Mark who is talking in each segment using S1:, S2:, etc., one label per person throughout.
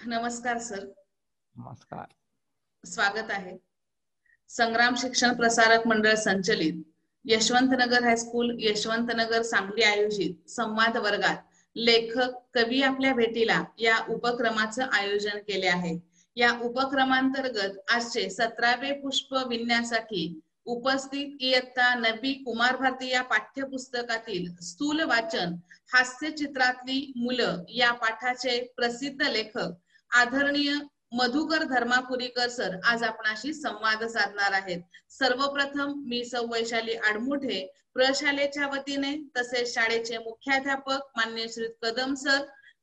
S1: नमस्कार सर.
S2: नमस्कार.
S1: स्वागत आहे. संग्राम शिक्षण प्रसारक मंडळ संचलित यशवंतनगर हायस्कूल यशवंतनगर सांगली आयोजित संवाद वर्गात लेखक कवी आपल्या भेटीला या उपक्रमाचं आयोजन केले आहे. या उपक्रमांतर्गत आजचे 17वे पुष्प विणण्यासाठी उपस्थित इयत्ता 9वी कुमार भारती या पाठ्यपुस्तकातील स्थूल वाचन हास्य चित्रातली मुलं या पाठाचे प्रसिद्ध लेखक आदरणीय मधुकर धर्मापुरीकर सर आज आपणाशी संवाद साधणार आहेत. सर्वप्रथम मी सौ वैशाली आडमुठे प्रशालेच्या वतीने तसेच शाळेचे मुख्याध्यापक माननीय श्री कदम सर,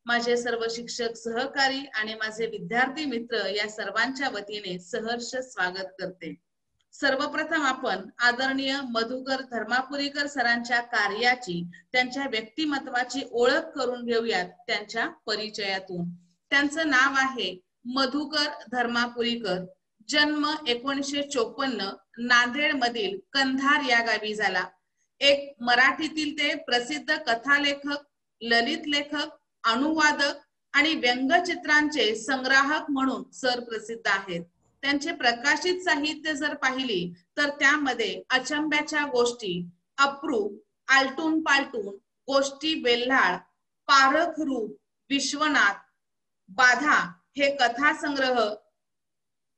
S1: माझे सर्व शिक्षक सहकारी आणि माझे विद्यार्थी मित्र या सर्वांच्या वतीने सहर्ष स्वागत करते. सर्वप्रथम आपण आदरणीय मधुकर धर्मापुरीकर सरांच्या कार्याची, त्यांच्या व्यक्तिमत्वाची ओळख करून घेऊयात त्यांच्या परिचयातून. त्यांचं नाव आहे मधुकर धर्मापुरीकर. जन्म 1954 नांदेड मधील कंधार या गावी झाला. एक मराठीतील ते प्रसिद्ध कथालेखक, ललित लेखक, अनुवादक आणि व्यंगचित्रांचे संग्राहक म्हणून सर प्रसिद्ध आहेत. त्यांचे प्रकाशित साहित्य जर पाहिली तर त्यामध्ये अचंब्याच्या गोष्टी, अप्रूप, आलटून पालटून, गोष्टी बेल्हाळ, पारख रूप, विश्वनाथ, बाधा हे कथासंग्रह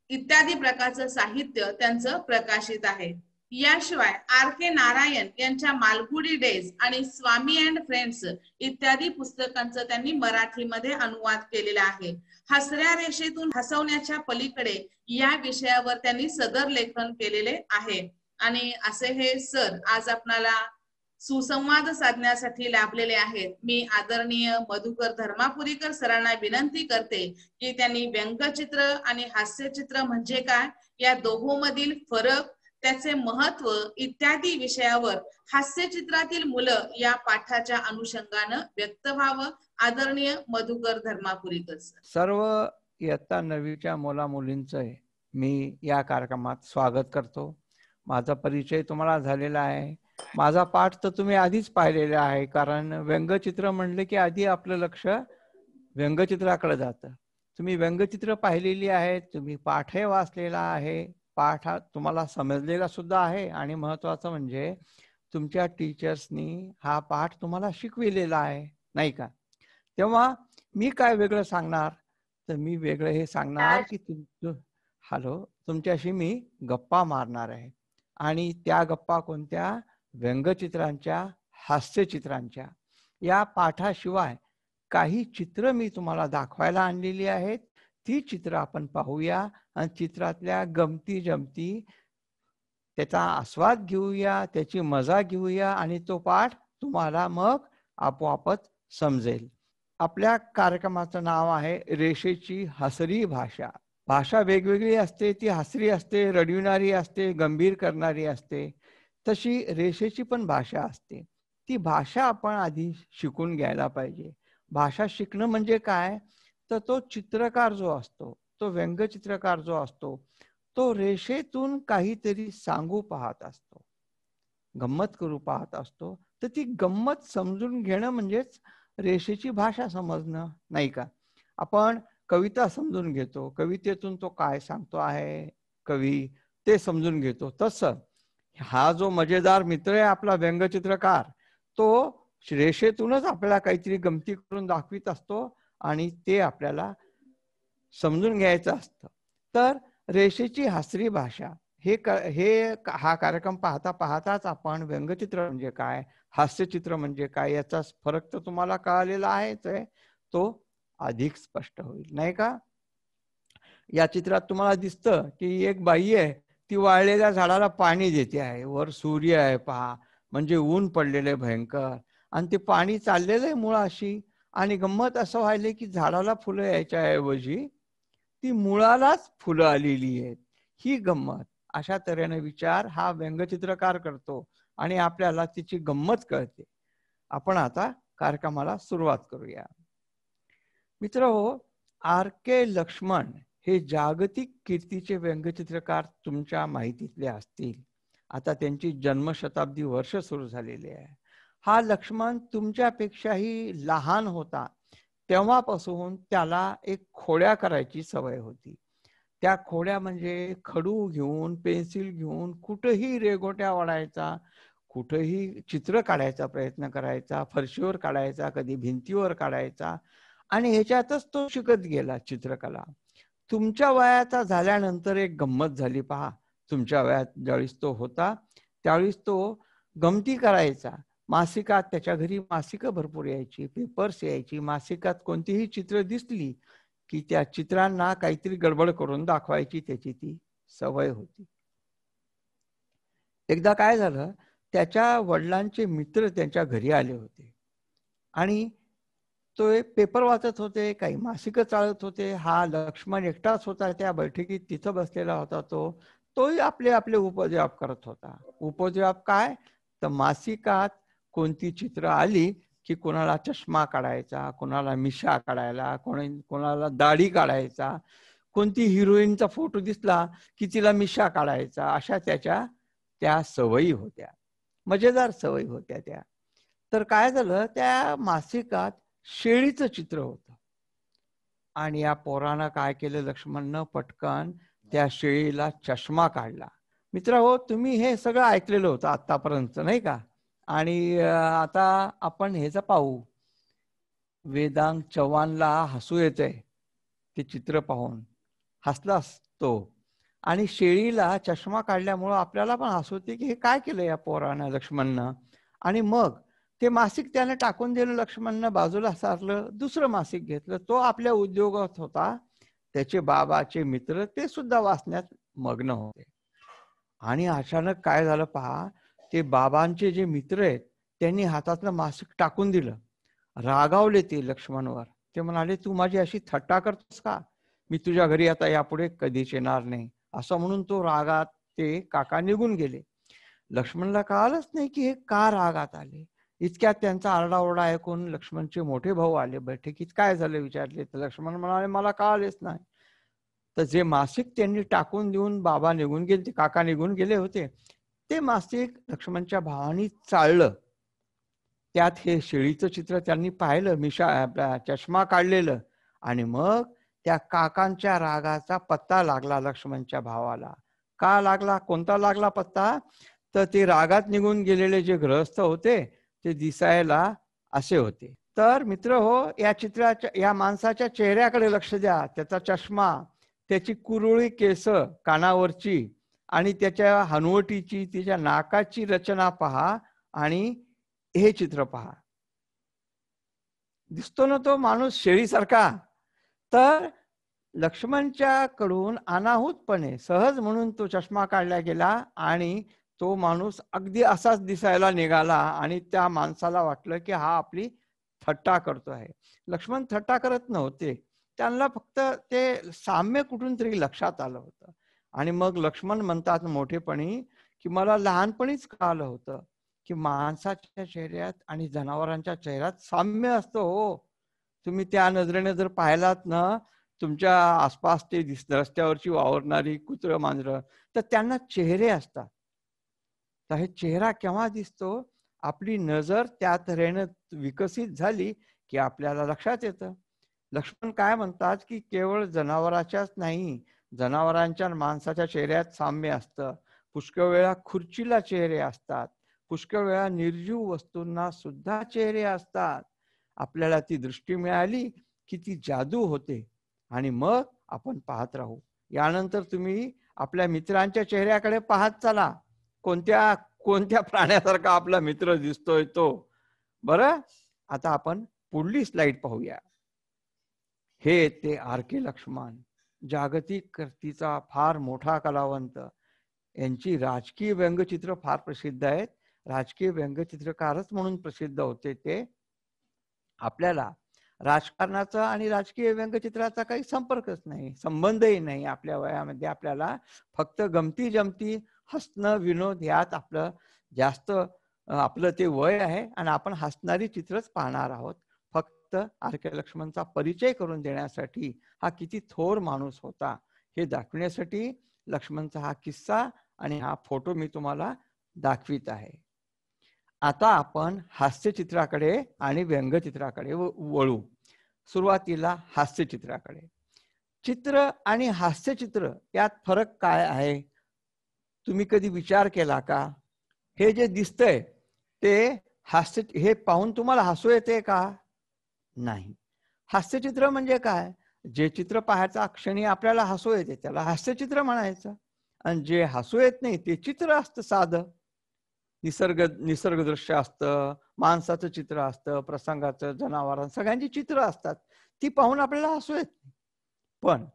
S1: इत्यादी प्रकारचं साहित्य त्यांचं प्रकाशित आहे. याशिवाय R.K. नारायण यांच्या मालगुडी डेज आणि स्वामी अँड फ्रेंड्स इत्यादी पुस्तकांचं त्यांनी मराठीमध्ये अनुवाद केलेला आहे. हसऱ्या रेषेतून हसवण्याच्या पलीकडे या विषयावर त्यांनी सदर लेखन केलेले आहे. आणि असे हे सर आज आपणाला सुसंवाद साधण्यासाठी लाभलेले आहेत. मी आदरणीय मधुकर धर्मापुरीकर सरांना विनंती करते की त्यांनी व्यंगचित्र आणि हास्यचित्र म्हणजे काय, या दोहोंमधील फरक, त्याचे महत्व इत्यादी विषयावर हास्यचित्रातील मुलं या पाठाच्या अनुषंगानं व्यक्त व्हावं. आदरणीय मधुकर धर्मापुरीकर सर.
S2: सर्व इयत्ता 9वीच्या मुला मुलींचं मी या कार्यक्रमात स्वागत करतो. माझा परिचय तुम्हाला झालेला आहे. माझा पाठ तर तुम्ही आधीच पाहिलेला आहे, कारण व्यंगचित्र म्हणले की आधी आपलं लक्ष व्यंगचित्राकडे जातं. तुम्ही व्यंगचित्र पाहिलेली आहेत, तुम्ही पाठही वाचलेला आहे, पाठ तुम्हाला समजलेला सुद्धा आहे आणि महत्वाचं म्हणजे तुमच्या टीचर्सनी हा पाठ तुम्हाला शिकविलेला आहे, नाही का? तेव्हा मी काय वेगळं सांगणार, तर मी वेगळं हे सांगणार की तुमच्याशी मी गप्पा मारणार आहे. आणि त्या गप्पा कोणत्या? व्यंगचित्रांच्या, हास्यचित्रांच्या. या पाठाशिवाय काही चित्र मी तुम्हाला दाखवायला आणलेली आहेत. ती चित्र आपण पाहूया आणि चित्रातल्या गमती जमती त्याचा आस्वाद घेऊया, त्याची मजा घेऊया आणि तो पाठ तुम्हाला मग आपोआपच समजेल. आपल्या कार्यक्रमाचं नाव आहे रेषेची हसरी भाषा. भाषा वेगवेगळी असते, ती हसरी असते, रडविणारी असते, गंभीर करणारी असते. तशी रेषेची पण भाषा असते. ती भाषा आपण आधी शिकून घ्यायला पाहिजे. भाषा शिकणं म्हणजे काय, तर तो चित्रकार जो असतो, तो व्यंगचित्रकार जो असतो, तो रेषेतून काहीतरी सांगू पाहत असतो, गंमत करू पाहत असतो. तर ती गंमत समजून घेणं म्हणजेच रेषेची भाषा समजणं, नाही का? आपण कविता समजून घेतो, कवितेतून तो काय सांगतो आहे कवी ते समजून घेतो. तसं हा जो मजेदार मित्र आहे आपला व्यंगचित्रकार, तो रेषेतूनच आपल्याला काहीतरी गमती करून दाखवित असतो आणि ते आपल्याला समजून घ्यायचं असतं. तर रेषेची हसरी भाषा हा कार्यक्रम पाहता पाहताच आपण व्यंगचित्र म्हणजे काय, हास्यचित्र म्हणजे काय याचा फरक तर तुम्हाला कळालेला आहेच आहे, तो अधिक स्पष्ट होईल, नाही का? या चित्रात तुम्हाला दिसतं की एक बाई आहे, ती वाळलेल्या झाडाला पाणी देते आहे. वर सूर्य आहे पहा, म्हणजे ऊन पडलेले भयंकर, आणि ते पाणी चाललेलं आहे मुळाशी. आणि गंमत असं व्हायले की झाडाला फुलं यायच्या ऐवजी ती मुळालाच फुलं आलेली आहेत. ही गंमत, अशा तऱ्हेने विचार हा व्यंगचित्रकार करतो आणि आपल्याला तिची गंमत कळते. आपण आता कार्यक्रमाला सुरुवात करूया. मित्रहो, R.K. लक्ष्मण हे जागतिक कीर्तीचे व्यंगचित्रकार तुमच्या माहितीतले असतील. आता त्यांची जन्मशताब्दी वर्ष सुरू झालेली आहे. हा लक्ष्मण तुमच्यापेक्षाही लहान होता, तेव्हापासून त्याला एक खोड्या करायची सवय होती. त्या खोड्या म्हणजे खडू घेऊन, पेन्सिल घेऊन कुठेही रेघोट्या ओढायचा, कुठेही चित्र काढायचा प्रयत्न करायचा, फरशीवर काढायचा, कधी भिंतीवर काढायचा, आणि ह्याच्यातच तो शिकत गेला चित्रकला. तुमच्या वयाचा झाल्यानंतर एक गंमत झाली पहा. तुमच्या वयात ज्यावेळेस तो होता त्यावेळेस तो गमती करायचा. मासिकात, त्याच्या घरी मासिकं भरपूर यायची, पेपर्स यायची. मासिकात कोणतीही चित्र दिसली की त्या चित्रांना काहीतरी गडबड करून दाखवायची त्याची ती सवय होती. एकदा काय झालं, त्याच्या वडिलांचे मित्र त्यांच्या घरी आले होते आणि तो एक पेपर वाचत होते, काही मासिकं चालत होते. हा लक्ष्मण एकटाच होता त्या बैठकीत, तिथं बसलेला होता. तोही आपले आपले उपद्व्याप करत होता. उपद्व्याप काय, तर मासिकात कोणती चित्र आली की कोणाला चष्मा काढायचा, कोणाला मिशा काढायला, कोणाला दाढी काढायचा, कोणती हिरोईनचा फोटो दिसला की तिला मिशा काढायचा. अशा त्याच्या त्या सवयी होत्या, मजेदार सवयी होत्या त्या. तर काय झालं, त्या मासिकात शेळीचं चित्र होतं आणि या पोरानं काय केलं, लक्ष्मणनं पटकन त्या शेळीला चष्मा काढला. मित्र हो, तुम्ही हे सगळं ऐकलेलं होतं आतापर्यंत, नाही का? आणि आता आपण ह्याच पाहू. वेदांग चव्हाणला हसू येतंय ते चित्र पाहून, हसलाच तो. आणि शेळीला चष्मा काढल्यामुळं आपल्याला पण हसू येते की हे काय केलं या पोरानं, लक्ष्मणनं. आणि मग ते मासिक त्यानं टाकून दिलं लक्ष्मणनं, बाजूला सारलं, दुसरं मासिक घेतलं. तो आपल्या उद्योगात होता. त्याचे बाबाचे मित्र ते सुद्धा वाचण्यात मग्न होते. आणि अचानक काय झालं पहा, ते बाबांचे जे मित्र आहेत त्यांनी हातातलं मासिक टाकून दिलं. रागावले ते लक्ष्मणवर. ते म्हणाले, तू माझी अशी थट्टा करतोस का? मी तुझ्या घरी आता यापुढे कधीच येणार नाही. असं म्हणून तो रागात ते काका निघून गेले. लक्ष्मणला कळालंच नाही की हे का रागात आले. इतक्यात त्यांचा आरडाओरडा ऐकून लक्ष्मणचे मोठे भाऊ आले बैठकीत. काय झालं विचारले तर लक्ष्मण म्हणाले, मला कळालेच नाही. तर जे मासिक त्यांनी टाकून देऊन बाबा निघून गेले, काका निघून गेले होते, ते मासिक लक्ष्मणच्या भावानी चाललं. त्यात हे शेळीचं चित्र त्यांनी पाहिलं, मिशा चष्मा काढलेलं. आणि मग त्या काकांच्या रागाचा पत्ता लागला लक्ष्मणच्या भावाला. का लागला, कोणता लागला पत्ता, तर ते रागात निघून गेलेले जे गृहस्थ होते ते दिसायला असे होते. तर मित्र हो, या चित्राच्या, या माणसाच्या चेहऱ्याकडे लक्ष द्या. त्याचा चष्मा, त्याची कुरळी केस कानावरची, आणि त्याच्या हनुवटीची, तिच्या नाकाची रचना पहा, आणि हे चित्र पहा. दिसतो ना तो माणूस शेळीसारखा. तर लक्ष्मणच्या कडून अनाहूतपणे सहज म्हणून तो चष्मा काढला गेला आणि तो माणूस अगदी असाच दिसायला निघाला. आणि त्या माणसाला वाटलं की हा आपली थट्टा करतो आहे. लक्ष्मण थट्टा करत नव्हते, त्यांना फक्त ते साम्य कुठून तरी लक्षात आलं होतं. आणि मग लक्ष्मण म्हणतात मोठेपणी की मला लहानपणीच कळालं होतं की माणसाच्या चेहऱ्यात आणि जनावरांच्या चेहऱ्यात साम्य असतं. हो, तुम्ही त्या नजरेने जर पाहिलात ना, तुमच्या आसपास ते रस्त्यावरची वावरणारी कुत्रं मांजरं, तर त्यांना चेहरे असतात. तर हे चेहरा केव्हा दिसतो, आपली नजर त्या तऱ्हेनं विकसित झाली की आपल्याला लक्षात येतं. लक्ष्मण काय म्हणतात की केवळ जनावराच्याच नाही, जनावरांच्या माणसाच्या चेहऱ्यात साम्य असतं. पुष्कळ वेळा खुर्चीला चेहरे असतात, पुष्कळ वेळा निर्जीव वस्तूंना सुद्धा चेहरे असतात. आपल्याला ती दृष्टी मिळाली की ती जादू होते आणि मग आपण पाहत राहू. यानंतर तुम्ही आपल्या मित्रांच्या चेहऱ्याकडे पाहत चला, कोणत्या कोणत्या प्राण्यासारखा आपला मित्र दिसतोय तो. बरं, आता आपण पुढली स्लाइड पाहूया. हे ते आर.के. लक्ष्मण, जागतिक कीर्तीचा फार मोठा कलावंत. यांची राजकीय व्यंगचित्र फार प्रसिद्ध आहेत. राजकीय व्यंगचित्रकारच म्हणून प्रसिद्ध होते ते. आपल्याला राजकारणाचा आणि राजकीय व्यंगचित्राचा काही संपर्कच नाही, संबंधही नाही. आपल्या वयामध्ये आपल्याला फक्त गमती जमती, हसणं, विनोद यात आपलं जास्त आपलं ते वय आहे आणि आपण हसणारी चित्रच पाहणार आहोत. फक्त आर.के. लक्ष्मणचा परिचय करून देण्यासाठी, हा किती थोर माणूस होता हे दाखवण्यासाठी लक्ष्मणचा हा किस्सा आणि हा फोटो मी तुम्हाला दाखवित आहे. आता आपण हास्यचित्राकडे आणि व्यंगचित्राकडे वळू. सुरुवातीला हास्यचित्राकडे. चित्र आणि हास्यचित्र यात फरक काय आहे तुम्ही कधी विचार केला का? हे जे दिसतंय ते हास्य, हे पाहून तुम्हाला हसू येते का? नाही. हास्यचित्र म्हणजे काय? जे चित्र पाहायचा क्षणी आपल्याला हसू येते त्याला हास्यचित्र म्हणायचं. आणि जे हसू येत नाही ते चित्र असतं साधं. निसर्ग दृश्य असतं, माणसाचं चित्र असतं, प्रसंगाचं, जनावरांचं, सगळ्यांची चित्र असतात. ती पाहून आपल्याला हसू येत नाही. पण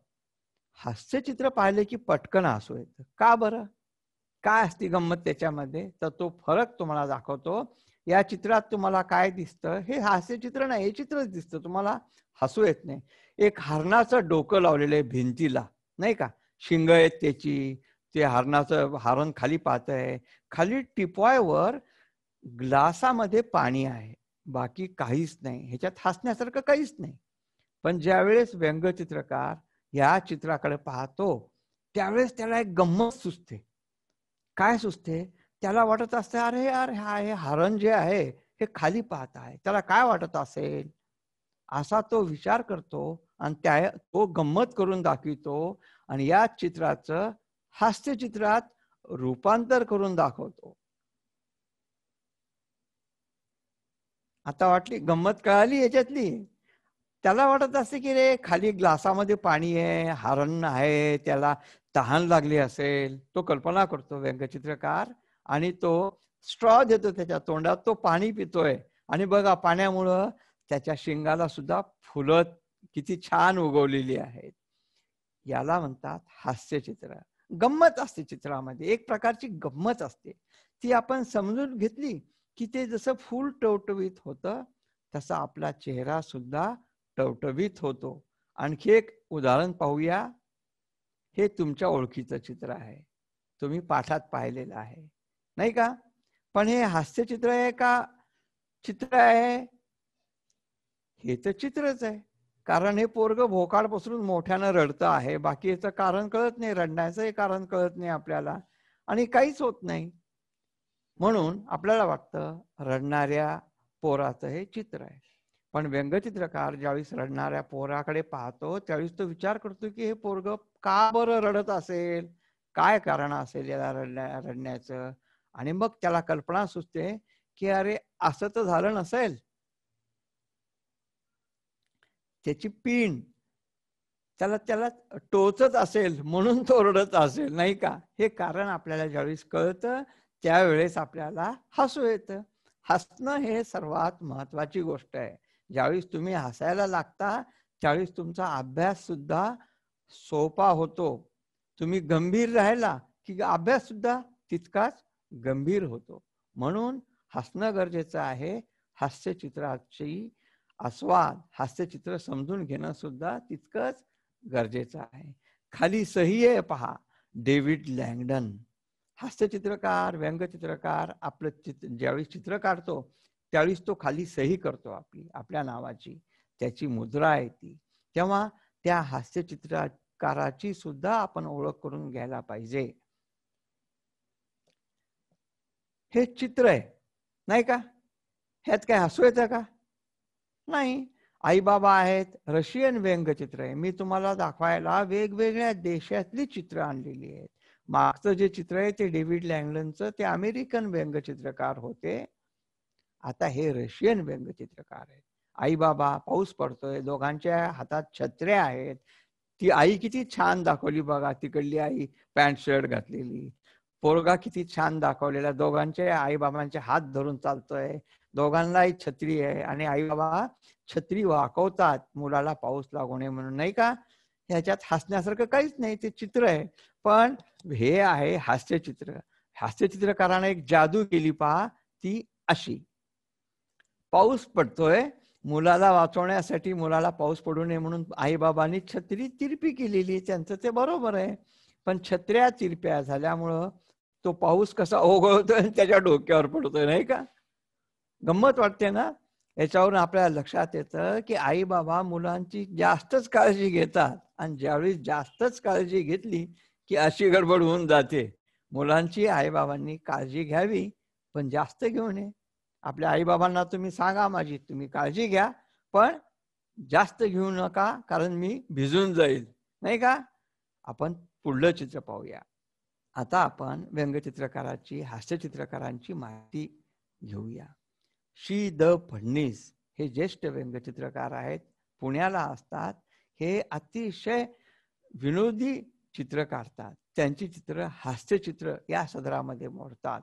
S2: हास्यचित्र पाहिले की पटकन हसू येतं. का बरं? काय असते गंमत त्याच्यामध्ये? तर तो फरक तुम्हाला दाखवतो. या चित्रात तुम्हाला काय दिसतं? हे हास्यचित्र नाही, हे चित्रच दिसतं, तुम्हाला हसू येत नाही. एक हरणाचं डोकं लावलेलं आहे भिंतीला, नाही का? शिंग आहेत त्याची, ते हरणाचं, हरण खाली पाहत आहे, खाली टिपॉयवर ग्लासामध्ये पाणी आहे, बाकी काहीच नाही, ह्याच्यात हसण्यासारखं काहीच नाही. पण ज्यावेळेस व्यंगचित्रकार या चित्राकडे पाहतो त्यावेळेस त्याला एक गंमत सुचते. काय सुचते? त्याला वाटत असते, अरे यार हे हरण जे आहे हे खाली पाहत आहे, त्याला काय वाटत असेल, असा तो विचार करतो आणि तो गंमत करून दाखवितो आणि या चित्राचं हास्यचित्रात रूपांतर करून दाखवतो. आता वाटली गंमत, कळाली याच्यातली? त्याला वाटत असते की रे खाली ग्लासामध्ये पाणी आहे, हरण आहे, त्याला तहान लागली असेल, तो कल्पना करतो व्यंगचित्रकार आणि तो स्ट्रॉ देतो त्याच्या तोंडात, तो पाणी पितोय आणि बघा पाण्यामुळं त्याच्या शिंगाला सुद्धा फुलं किती छान उगवलेली आहेत. याला म्हणतात हास्यचित्र. गंमत असते चित्रामध्ये, एक प्रकारची गंमत असते. ती आपण समजून घेतली की ते जसं फूल टवटवीत होतं तसा आपला चेहरा सुद्धा टवटवीत होतो. आणखी एक उदाहरण पाहूया. हे तुमच्या ओळखीचं चित्र आहे, तुम्ही पाठात पाहिलेलं आहे, नाही का? पण हे हास्यचित्र आहे का चित्र आहे? हे तर चित्रच आहे. कारण हे पोरग भोकाड पसरून मोठ्यानं रडतं आहे, बाकी याचं कारण कळत नाही, रडण्याचंही कारण कळत नाही आपल्याला आणि काहीच होत नाही. म्हणून आपल्याला वाटतं रडणाऱ्या पोराचं हे चित्र आहे. पण व्यंगचित्रकार ज्यावेळेस रडणाऱ्या पोराकडे पाहतो त्यावेळेस तो विचार करतो की हे पोरग का बरं रडत असेल, काय कारण असेल याला रडण्याचं. आणि मग त्याला कल्पना सुचते की अरे असं तर झालं नसेल, त्याची पीण त्याला टोचत असेल म्हणून तो रडत असेल, नाही का? हे कारण आपल्याला ज्यावेळेस कळतं त्यावेळेस आपल्याला हसू येतं. हसणं हे सर्वात महत्वाची गोष्ट आहे. ज्यावेळेस तुम्ही हसायला लागता त्यावेळेस तुमचा अभ्यास सुद्धा सोपा होतो. तुम्ही गंभीर राहिला की अभ्यास सुद्धा तितकाच गंभीर होतो. म्हणून हसणं गरजेचं आहे. हास्यचित्राची आस्वाद, हास्यचित्र समजून घेणं सुद्धा तितकंच गरजेचं आहे. खाली सही आहे पहा, डेव्हिड लँगडन. हास्यचित्रकार, व्यंगचित्रकार आपलं ज्यावेळी चित्र काढतो त्यावेळीस तो खाली सही करतो आपल्या नावाची, त्याची मुद्रा आहे ती. तेव्हा त्या हास्यचित्रकाराची सुद्धा आपण ओळख करून घ्यायला पाहिजे. हे चित्र आहे, नाही का? ह्यात काय हसू येतं का? नाही. आई बाबा आहेत, रशियन व्यंगचित्र आहे. मी तुम्हाला दाखवायला वेगवेगळ्या देशातली चित्र आणलेली आहेत. मागचं जे चित्र आहे ते डेव्हिड लँगडनचं, ते अमेरिकन व्यंगचित्रकार होते. आता हे रशियन व्यंगचित्रकार आहेत. आई बाबा, पाऊस पडतोय, दोघांच्या हातात छत्र्या आहेत. ती आई किती छान दाखवली बघा, तिकडली आई पॅन्ट शर्ट घातलेली. पोरगा किती छान दाखवलेला, दोघांचे आई बाबांचे हात धरून चालतोय, दोघांनाही छत्री आहे आणि आई बाबा छत्री वाकवतात मुलाला पाऊस लागू नये म्हणून, नाही का? ह्याच्यात हसण्यासारखं काहीच नाही, ते चित्र आहे. पण हे आहे हास्यचित्र. हास्यचित्रकाराने एक जादू केली पहा, ती अशी. पाऊस पडतोय, मुलाला वाचवण्यासाठी, मुलाला पाऊस पडू नये म्हणून आई बाबांनी छत्री तिरपी केलेली, त्यांचं ते बरोबर आहे. पण छत्र्या तिरप्या झाल्यामुळं तो पाऊस कसा ओघळतोय त्याच्या डोक्यावर पडतोय, नाही का? गंमत वाटते ना? याच्यावरून आपल्याला लक्षात येतं की आई बाबा मुलांची जास्तच काळजी घेतात आणि ज्यावेळी जास्तच काळजी घेतली की अशी गडबड होऊन जाते. मुलांची आई बाबांनी काळजी घ्यावी, पण जास्त घेऊ नये. आपल्या आई बाबांना तुम्ही सांगा, माझी तुम्ही काळजी घ्या, पण जास्त घेऊ नका, कारण मी भिजून जाईल, नाही का. आपण पुढलं चित्र पाहूया. आता आपण व्यंगचित्रकाराची, हास्यचित्रकारांची माहिती घेऊया. श्री द फडणीस हे ज्येष्ठ व्यंगचित्रकार आहेत, पुण्याला असतात. हे अतिशय विनोदी चित्र काढतात. त्यांची चित्र हास्यचित्र या सदरामध्ये मोडतात.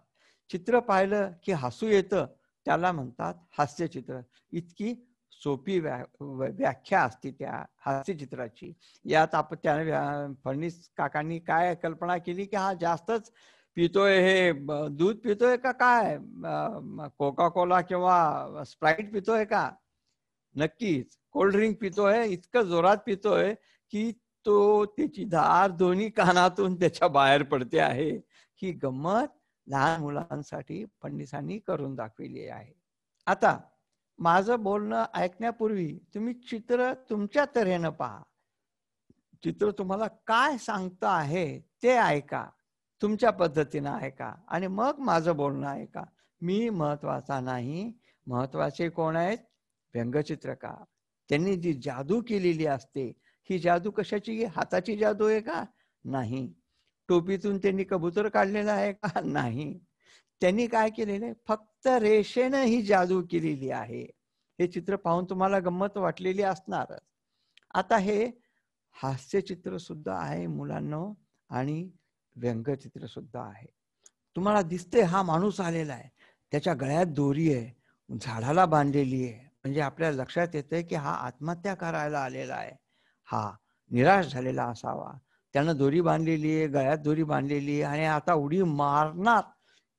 S2: चित्र पाहिलं की हसू येतं, त्याला म्हणतात हास्यचित्र. इतकी सोपी व्याख्या असते त्या हास्यचित्राची. यात आपण त्याने फडणीस काकांनी काय कल्पना केली की हा जास्तच पितोय, हे दूध पितोय का काय, कोका कोला किंवा स्प्राईट पितोय का, नक्कीच कोल्ड ड्रिंक पितोय, इतकं जोरात पितोय की तो त्याची धार दोन्ही कानातून त्याच्या बाहेर पडते आहे. ही गंमत लहान मुलांसाठी फडणीसांनी करून दाखवली आहे. आता माझं बोलणं ऐकण्यापूर्वी तुम्ही चित्र तुमच्या तऱ्हेनं पहा. चित्र तुम्हाला काय सांगतं आहे ते ऐका, तुमच्या पद्धतीनं ऐका आणि मग माझं बोलणं ऐका. मी महत्वाचा नाही, महत्वाचे कोण आहेत? व्यंगचित्रकार. त्यांनी जी जादू केलेली असते, ही जादू कशाची? हाताची जादू आहे का? नाही. टोपीतून त्यांनी कबूतर काढलेला आहे का? नाही. त्यांनी काय केलेलं आहे? फक्त रेषेनं ही जादू केलेली आहे. हे चित्र पाहून तुम्हाला गंमत वाटलेली असणारच. आता हे हास्यचित्र सुद्धा आहे मुलांनो, आणि व्यंगचित्र सुद्धा आहे. तुम्हाला दिसते हा माणूस आलेला आहे, त्याच्या गळ्यात दोरी आहे, झाडाला बांधलेली आहे, म्हणजे आपल्याला लक्षात येतंय की हा आत्महत्या करायला आलेला आहे, हा निराश झालेला असावा. त्यानं दोरी बांधलेली आहे, गळ्यात दोरी बांधलेली आहे आणि आता उडी मारणार.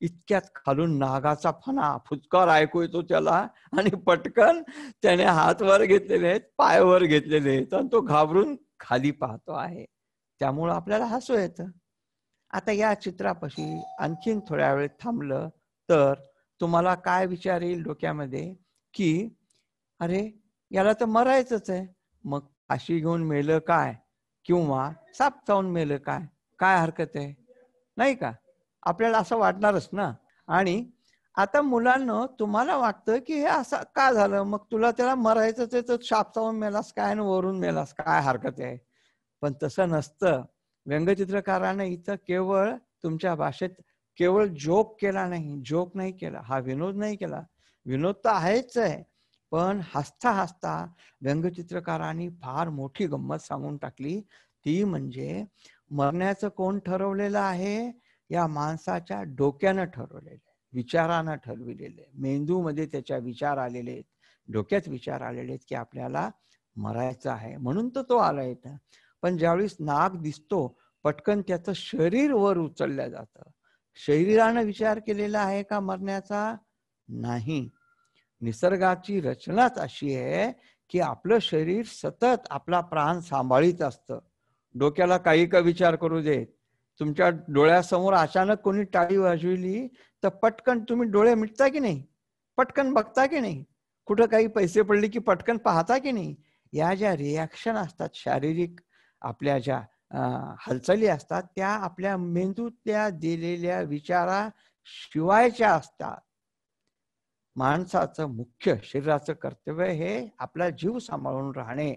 S2: इतक्यात खालून नागाचा फणा फुचकार ऐकू येतो त्याला आणि पटकन त्याने हात वर घेतलेले आहेत, पाय वर घेतलेले आहेत आणि तो घाबरून खाली पाहतो आहे. त्यामुळं आपल्याला हसू येतं. आता या चित्रापाशी आणखीन थोड्या वेळ थांबलं तर तुम्हाला काय विचार येईल डोक्यामध्ये की अरे याला तर मरायचंच आहे, मग फाशी घेऊन मेलं काय किंवा साप चावून मेलं काय, काय हरकत आहे, नाही का. आपल्याला असं वाटणारच ना. आणि आता मुलांना तुम्हाला वाटतं की हे असं का झालं, मग तुला त्याला मरायचंच आहे तर साप चावून मेलास काय आणि वरून मेलास काय हरकत आहे. पण तसं नसतं. व्यंगचित्रकाराने इथं केवळ तुमच्या भाषेत केवळ जोक केला नाही, जोक नाही केला, हा विनोद नाही केला. विनोद तर आहेच आहे, पण हसता हसता व्यंगचित्रकारांनी फार मोठी गंमत सांगून टाकली. ती म्हणजे मरण्याचं कोण ठरवलेलं आहे? या माणसाच्या डोक्यानं ठरवलेलं आहे, विचारानं ठरविलेलं आहे. मेंदूमध्ये त्याच्या विचार आलेले आहेत, डोक्यात विचार आलेले आहेत की आपल्याला मरायचं आहे, म्हणून तर तो आला इथं. पण ज्यावेळेस नाग दिसतो पटकन त्याचं शरीर वर उचललं जातं. शरीरानं विचार केलेला आहे का मरण्याचा? नाही. निसर्गाची रचनाच अशी आहे की आपलं शरीर सतत आपला प्राण सांभाळीत असतं. डोक्याला काही का विचार करू देत. तुमच्या डोळ्यासमोर अचानक कोणी टाळी वाजविली तर पटकन तुम्ही डोळे मिटता की नाही, पटकन बघता की नाही, कुठं काही पैसे पडले की पटकन पाहता की नाही. या ज्या रिॲक्शन असतात, शारीरिक आपल्या ज्या हालचाली असतात, त्या आपल्या मेंदूतल्या दिलेल्या विचारा शिवायच्या असतात. माणसाचं मुख्य शरीराचं कर्तव्य हे आपला जीव सांभाळून राहणे.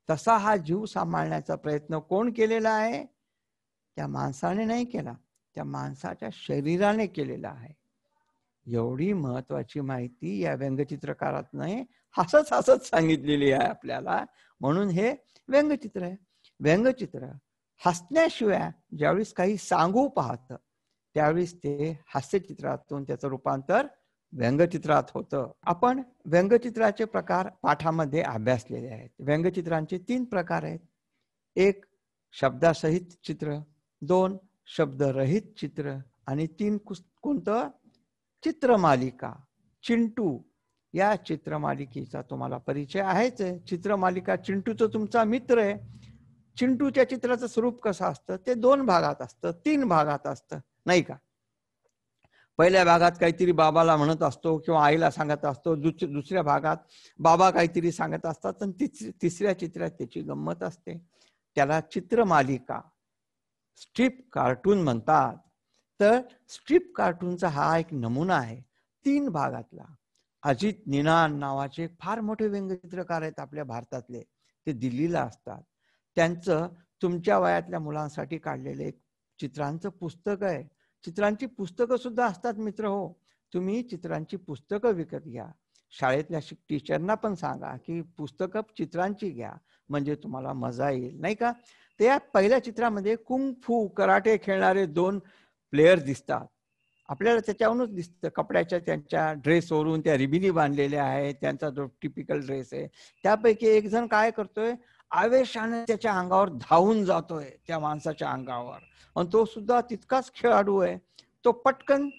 S2: तसा हा जीव सांभाळण्याचा प्रयत्न कोण केलेला आहे? त्या माणसाने नाही केला, त्या माणसाच्या शरीराने केलेला आहे. एवढी महत्वाची माहिती या व्यंगचित्रकाराने हसत हसत सांगितलेली आहे आपल्याला. म्हणून हे व्यंगचित्र आहे. व्यंगचित्र हसण्याशिवाय ज्यावेळेस काही सांगू पाहतं त्यावेळेस ते हास्यचित्रातून त्याचं रूपांतर व्यंगचित्रात होतं. आपण व्यंगचित्राचे प्रकार पाठामध्ये अभ्यासलेले आहेत. व्यंगचित्रांचे 3 प्रकार आहेत. 1 शब्दासहित चित्र, 2 शब्दरहित चित्र आणि 3 कोणतं? चित्रमालिका. चिंटू या चित्रमालिकेचा तुम्हाला परिचय आहेच आहे. चित्रमालिका चिंटू तो तुमचा मित्र आहे. चिंटूच्या चित्राचं स्वरूप कसं असतं? ते 2 भागात असतं, 3 भागात असतं, नाही का. पहिल्या भागात काहीतरी बाबाला म्हणत असतो किंवा आईला सांगत असतो, दुसऱ्या भागात बाबा काहीतरी सांगत असतात आणि तिसऱ्या चित्रात त्याची गंमत असते. त्याला चित्रमालिका, स्ट्रिप कार्टून म्हणतात. तर स्ट्रिप कार्टूनचा हा एक नमुना आहे 3 भागातला. अजित निनान नावाचे फार मोठे व्यंगचित्रकार आहेत आपल्या भारतातले, ते दिल्लीला असतात. त्यांचं तुमच्या वयातल्या मुलांसाठी काढलेले एक चित्रांचं पुस्तक आहे. चित्रांची पुस्तकं सुद्धा असतात मित्र हो. तुम्ही चित्रांची पुस्तकं विकत घ्या. शाळेतल्या टीचरना पण सांगा की पुस्तकं चित्रांची घ्या, म्हणजे तुम्हाला मजा येईल, नाही का. त्या पहिल्या चित्रामध्ये कुंग फू कराटे खेळणारे 2 प्लेयर दिसतात. आपल्याला त्याच्यावरूनच दिसतं, कपड्याच्या त्यांच्या ड्रेसवरून, त्या रिबिनी बांधलेल्या आहेत, त्यांचा जो टिपिकल ड्रेस आहे. त्यापैकी एक जण काय करतोय, आवेशाने त्याच्या अंगावर धावून जातोय, त्या माणसाच्या अंगावर, आणि तो सुद्धा तितकाच खेळाडू आहे. तो पटकन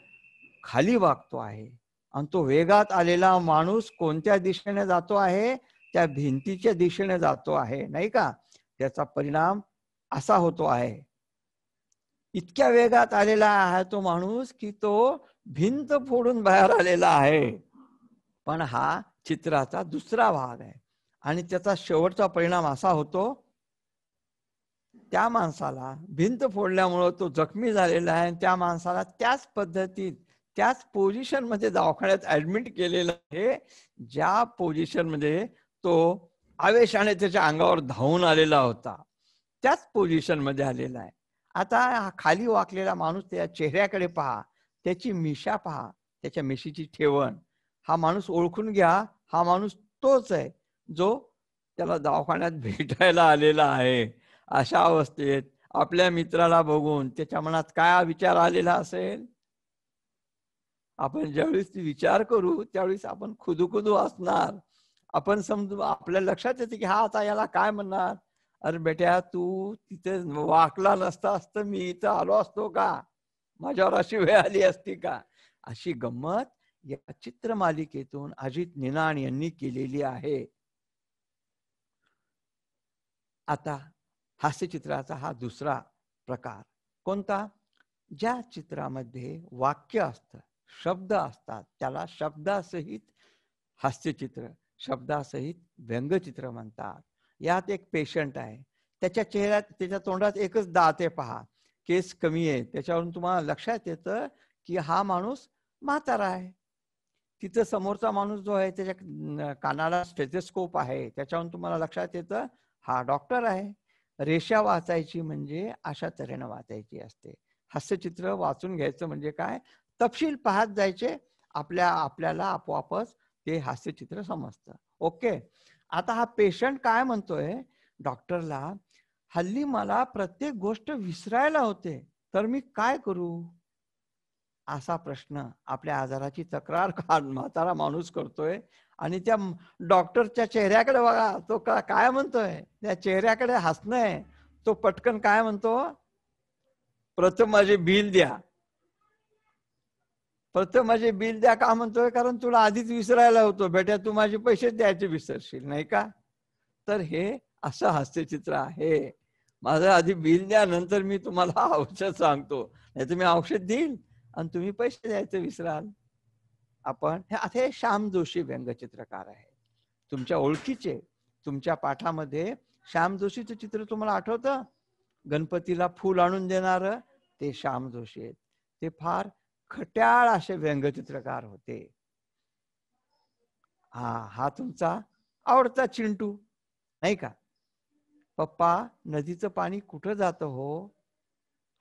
S2: खाली वागतो आहे, आणि तो वेगात आलेला माणूस कोणत्या दिशेने जातो आहे, त्या भिंतीच्या दिशेने जातो आहे, नाही का. त्याचा परिणाम असा होतो आहे, इतक्या वेगात आलेला आहे तो माणूस की तो भिंत फोडून बाहेर आलेला आहे. पण हा चित्राचा दुसरा भाग आहे, आणि त्याचा शेवटचा परिणाम असा होतो, त्या माणसाला भिंत फोडल्यामुळं तो जखमी झालेला आहे, त्या माणसाला त्याच पद्धतीत त्याच पोझिशन मध्ये दवाखान्यात ऍडमिट केलेलं आहे, ज्या पोझिशन मध्ये तो आवेशाने त्याच्या अंगावर धावून आलेला होता, त्याच पोझिशन मध्ये आलेला आहे. आता हा खाली वाकलेला माणूस, त्या चेहऱ्याकडे पहा, त्याची मिशा पहा, त्याच्या मिशीची ठेवण, हा माणूस ओळखून घ्या, हा माणूस तोच आहे जो त्याला दवाखान्यात भेटायला आलेला आहे. अशा अवस्थेत आपल्या मित्राला बघून त्याच्या मनात काय विचार आलेला असेल, आपण ज्यावेळेस विचार करू त्यावेळेस आपण खुदू असणार. आपण समजू, आपल्या लक्षात येते की हा आता याला काय म्हणणार, अरे बेट्या तू तिथे वाकला नसतास तर मी इथं आलो असतो का, माझ्यावर अशी वेळ आली असती का. अशी गंमत या चित्रमालिकेतून अजित निनाण यांनी केलेली आहे. आता हास्यचित्राचा हा दुसरा प्रकार कोणता, ज्या चित्रामध्ये वाक्य असतं, शब्द असतात, त्याला शब्दासहित हास्यचित्र, शब्दासहित व्यंगचित्र म्हणतात. यात एक पेशंट आहे, त्याच्या चेहऱ्यात, त्याच्या तोंडात एकच दात आहे पहा, केस कमी आहे, त्याच्यावरून तुम्हाला लक्षात येतं की हा माणूस म्हातारा आहे. तिथं समोरचा माणूस जो आहे त्याच्या कानाला स्टेथोस्कोप आहे, त्याच्यावरून तुम्हाला लक्षात येतं हा डॉक्टर आहे. रेषा वाचायची म्हणजे अशा तऱ्हेनं वाचायची असते. हास्यचित्र वाचून घ्यायचं म्हणजे काय, तपशील पाहत जायचे, आपल्याला आपोआपच ते हास्यचित्र समजतं. ओके. आता हा पेशंट काय म्हणतोय डॉक्टरला, हल्ली मला प्रत्येक गोष्ट विसरायला होते, तर मी काय करू, असा प्रश्न आपल्या आजाराची तक्रार म्हातारा माणूस करतोय. आणि त्या डॉक्टरच्या चेहऱ्याकडे बघा, तो काय म्हणतोय, त्या चेहऱ्याकडे हसणं आहे. तो पटकन काय म्हणतो, प्रथम माझे बिल द्या. प्रथम माझे बिल द्या का म्हणतोय, कारण तुला आधीच विसरायला होतो बेटा, तू माझे पैसे द्यायचे विसरशील, नाही का. तर हे असं हास्यचित्र आहे. माझं आधी बिल द्या, नंतर मी तुम्हाला औषध सांगतो, नाही तुम्ही औषध देईल आणि तुम्ही पैसे द्यायचे विसराल. आपण हे श्याम जोशी व्यंगचित्रकार आहे, तुमच्या ओळखीचे. तुमच्या पाठामध्ये श्याम जोशीचं चित्र तुम्हाला आठवतं, गणपतीला फूल आणून देणार ते श्याम जोशी आहेत. ते फार खट्याळ असे व्यंगचित्रकार होते. हा तुमचा आवडता चिंटू, नाही का. पप्पा नदीचं पाणी कुठं जातं हो,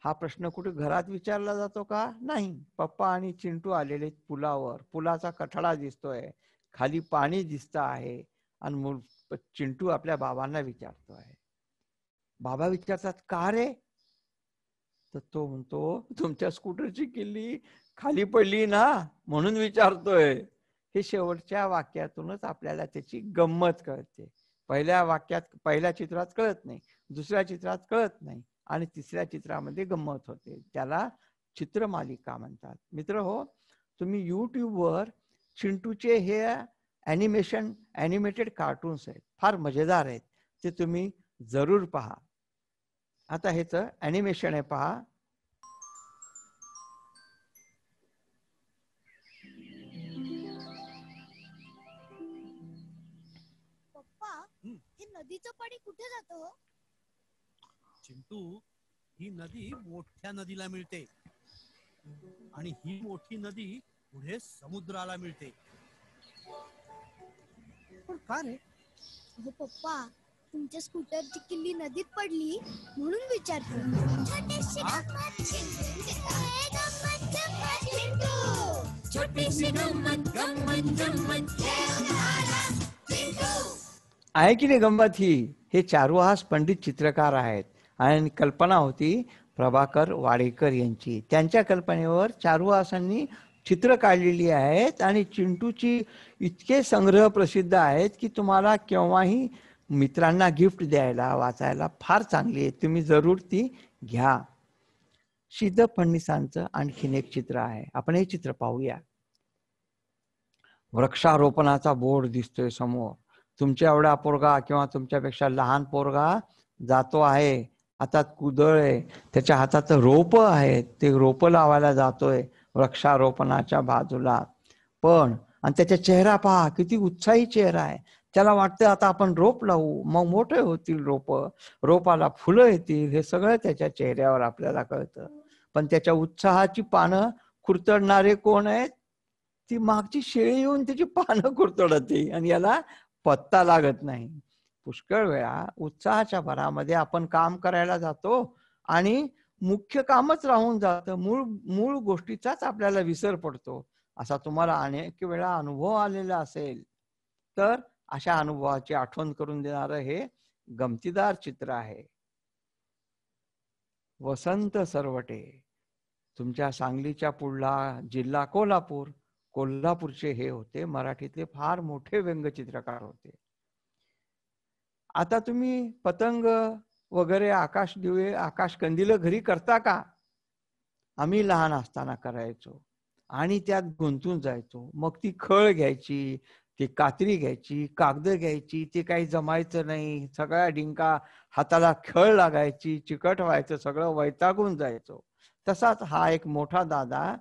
S2: हा प्रश्न कुठे घरात विचारला जातो का, नाही. पप्पा आणि चिंटू आलेले पुलावर, पुलाचा कठडा दिसतोय, खाली पाणी दिसत आहे, आणि चिंटू आपल्या बाबांना विचारतोय. बाबा विचारतात का रे, तर तो म्हणतो तुमच्या स्कूटरची किल्ली खाली पडली ना म्हणून विचारतोय. हे शेवटच्या वाक्यातूनच आपल्याला त्याची गंमत कळते. पहिल्या वाक्यात, पहिल्या चित्रात कळत नाही, दुसऱ्या चित्रात कळत नाही, आणि तिसऱ्या चित्रामध्ये गंमत होते. त्याला चित्रमालिका म्हणतात. मित्र हो, तुम्ही यूट्यूबवर चिंटूचे हे ॲनिमेटेड कार्टून्स आहेत, फार मजेदार आहेत, ते तुम्ही जरूर पहा. आता हेच ॲनिमेशन आहे पहा.
S3: पप्पा, हे नदीचं पाणी कुठे जातं?
S4: चिंटू, ही नदी मोठ्या नदीला मिळते, आणि ही मोठी नदी पुढे समुद्राला मिळते. पण का रे?
S3: हो पप्पा, तुमच्या स्कूटरची किल्ली नदीत पडली म्हणून विचारतो. छोटीशी गंमत चिंटू, छोटीशी गंमत गंमत गंमत चिंटू.
S2: आहे की नाही गंमत ही? हे चारुहास पंडित चित्रकार आहेत आणि कल्पना होती प्रभाकर वाडेकर यांची. त्यांच्या कल्पनेवर चारुहासांनी चित्र काढलेली आहेत आणि चिंटूची इतके संग्रह प्रसिद्ध आहेत की तुम्हाला केव्हाही मित्रांना गिफ्ट द्यायला वाचायला फार चांगली आहे. तुम्ही जरूर ती घ्या. श्रीद फडणीसांचं आणखीन एक चित्र आहे, आपण हे चित्र पाहूया. वृक्षारोपणाचा बोर्ड दिसतोय समोर. तुमच्या एवढा पोरगा किंवा तुमच्यापेक्षा लहान पोरगा जातो आहे, हातात कुदळ आहे, त्याच्या हातात रोप आहेत, ते रोप लावायला जातोय वृक्षारोपणाच्या बाजूला. पण आणि त्याचा चेहरा पहा, किती उत्साही चेहरा आहे. त्याला वाटतं आता आपण रोप लावू, मग मोठे होतील रोप, रोपाला फुलं येतील, हे सगळं त्याच्या चेहऱ्यावर आपल्याला कळतं. पण त्याच्या उत्साहाची पानं खुरतडणारे कोण आहेत? ती मागची शेळी येऊन त्याची पानं खुरतडते आणि याला पत्ता लागत नाही. पुष्कळ वेळा उत्साहाच्या भरामध्ये आपण काम करायला जातो आणि मुख्य कामच राहून जातं, मूळ गोष्टीचाच आपल्याला विसर पडतो. असा तुम्हाला अनेक वेळा अनुभव आलेला असेल. तर अशा अनुभवाची आठवण करून देणारं हे गमतीदार चित्र आहे. वसंत सरवटे. तुमच्या सांगलीच्या पुढला जिल्हा कोल्हापूर, कोल्हापूरचे हे होते मराठीतले फार मोठे व्यंगचित्रकार होते. आता तुम्ही पतंग वगैरे आकाश दिवे आकाश कंदील घरी करता का? आम्ही लहान असताना करायचो आणि त्यात गुंतून जायचो. मग ती खळ घ्यायची, ती कात्री घ्यायची, कागद घ्यायची, ते काही जमायचं नाही, सगळ्या डिंका हाताला खळ लागायची, चिकट व्हायचं, सगळं वैतागून जायचो. तसाच हा एक मोठा दादा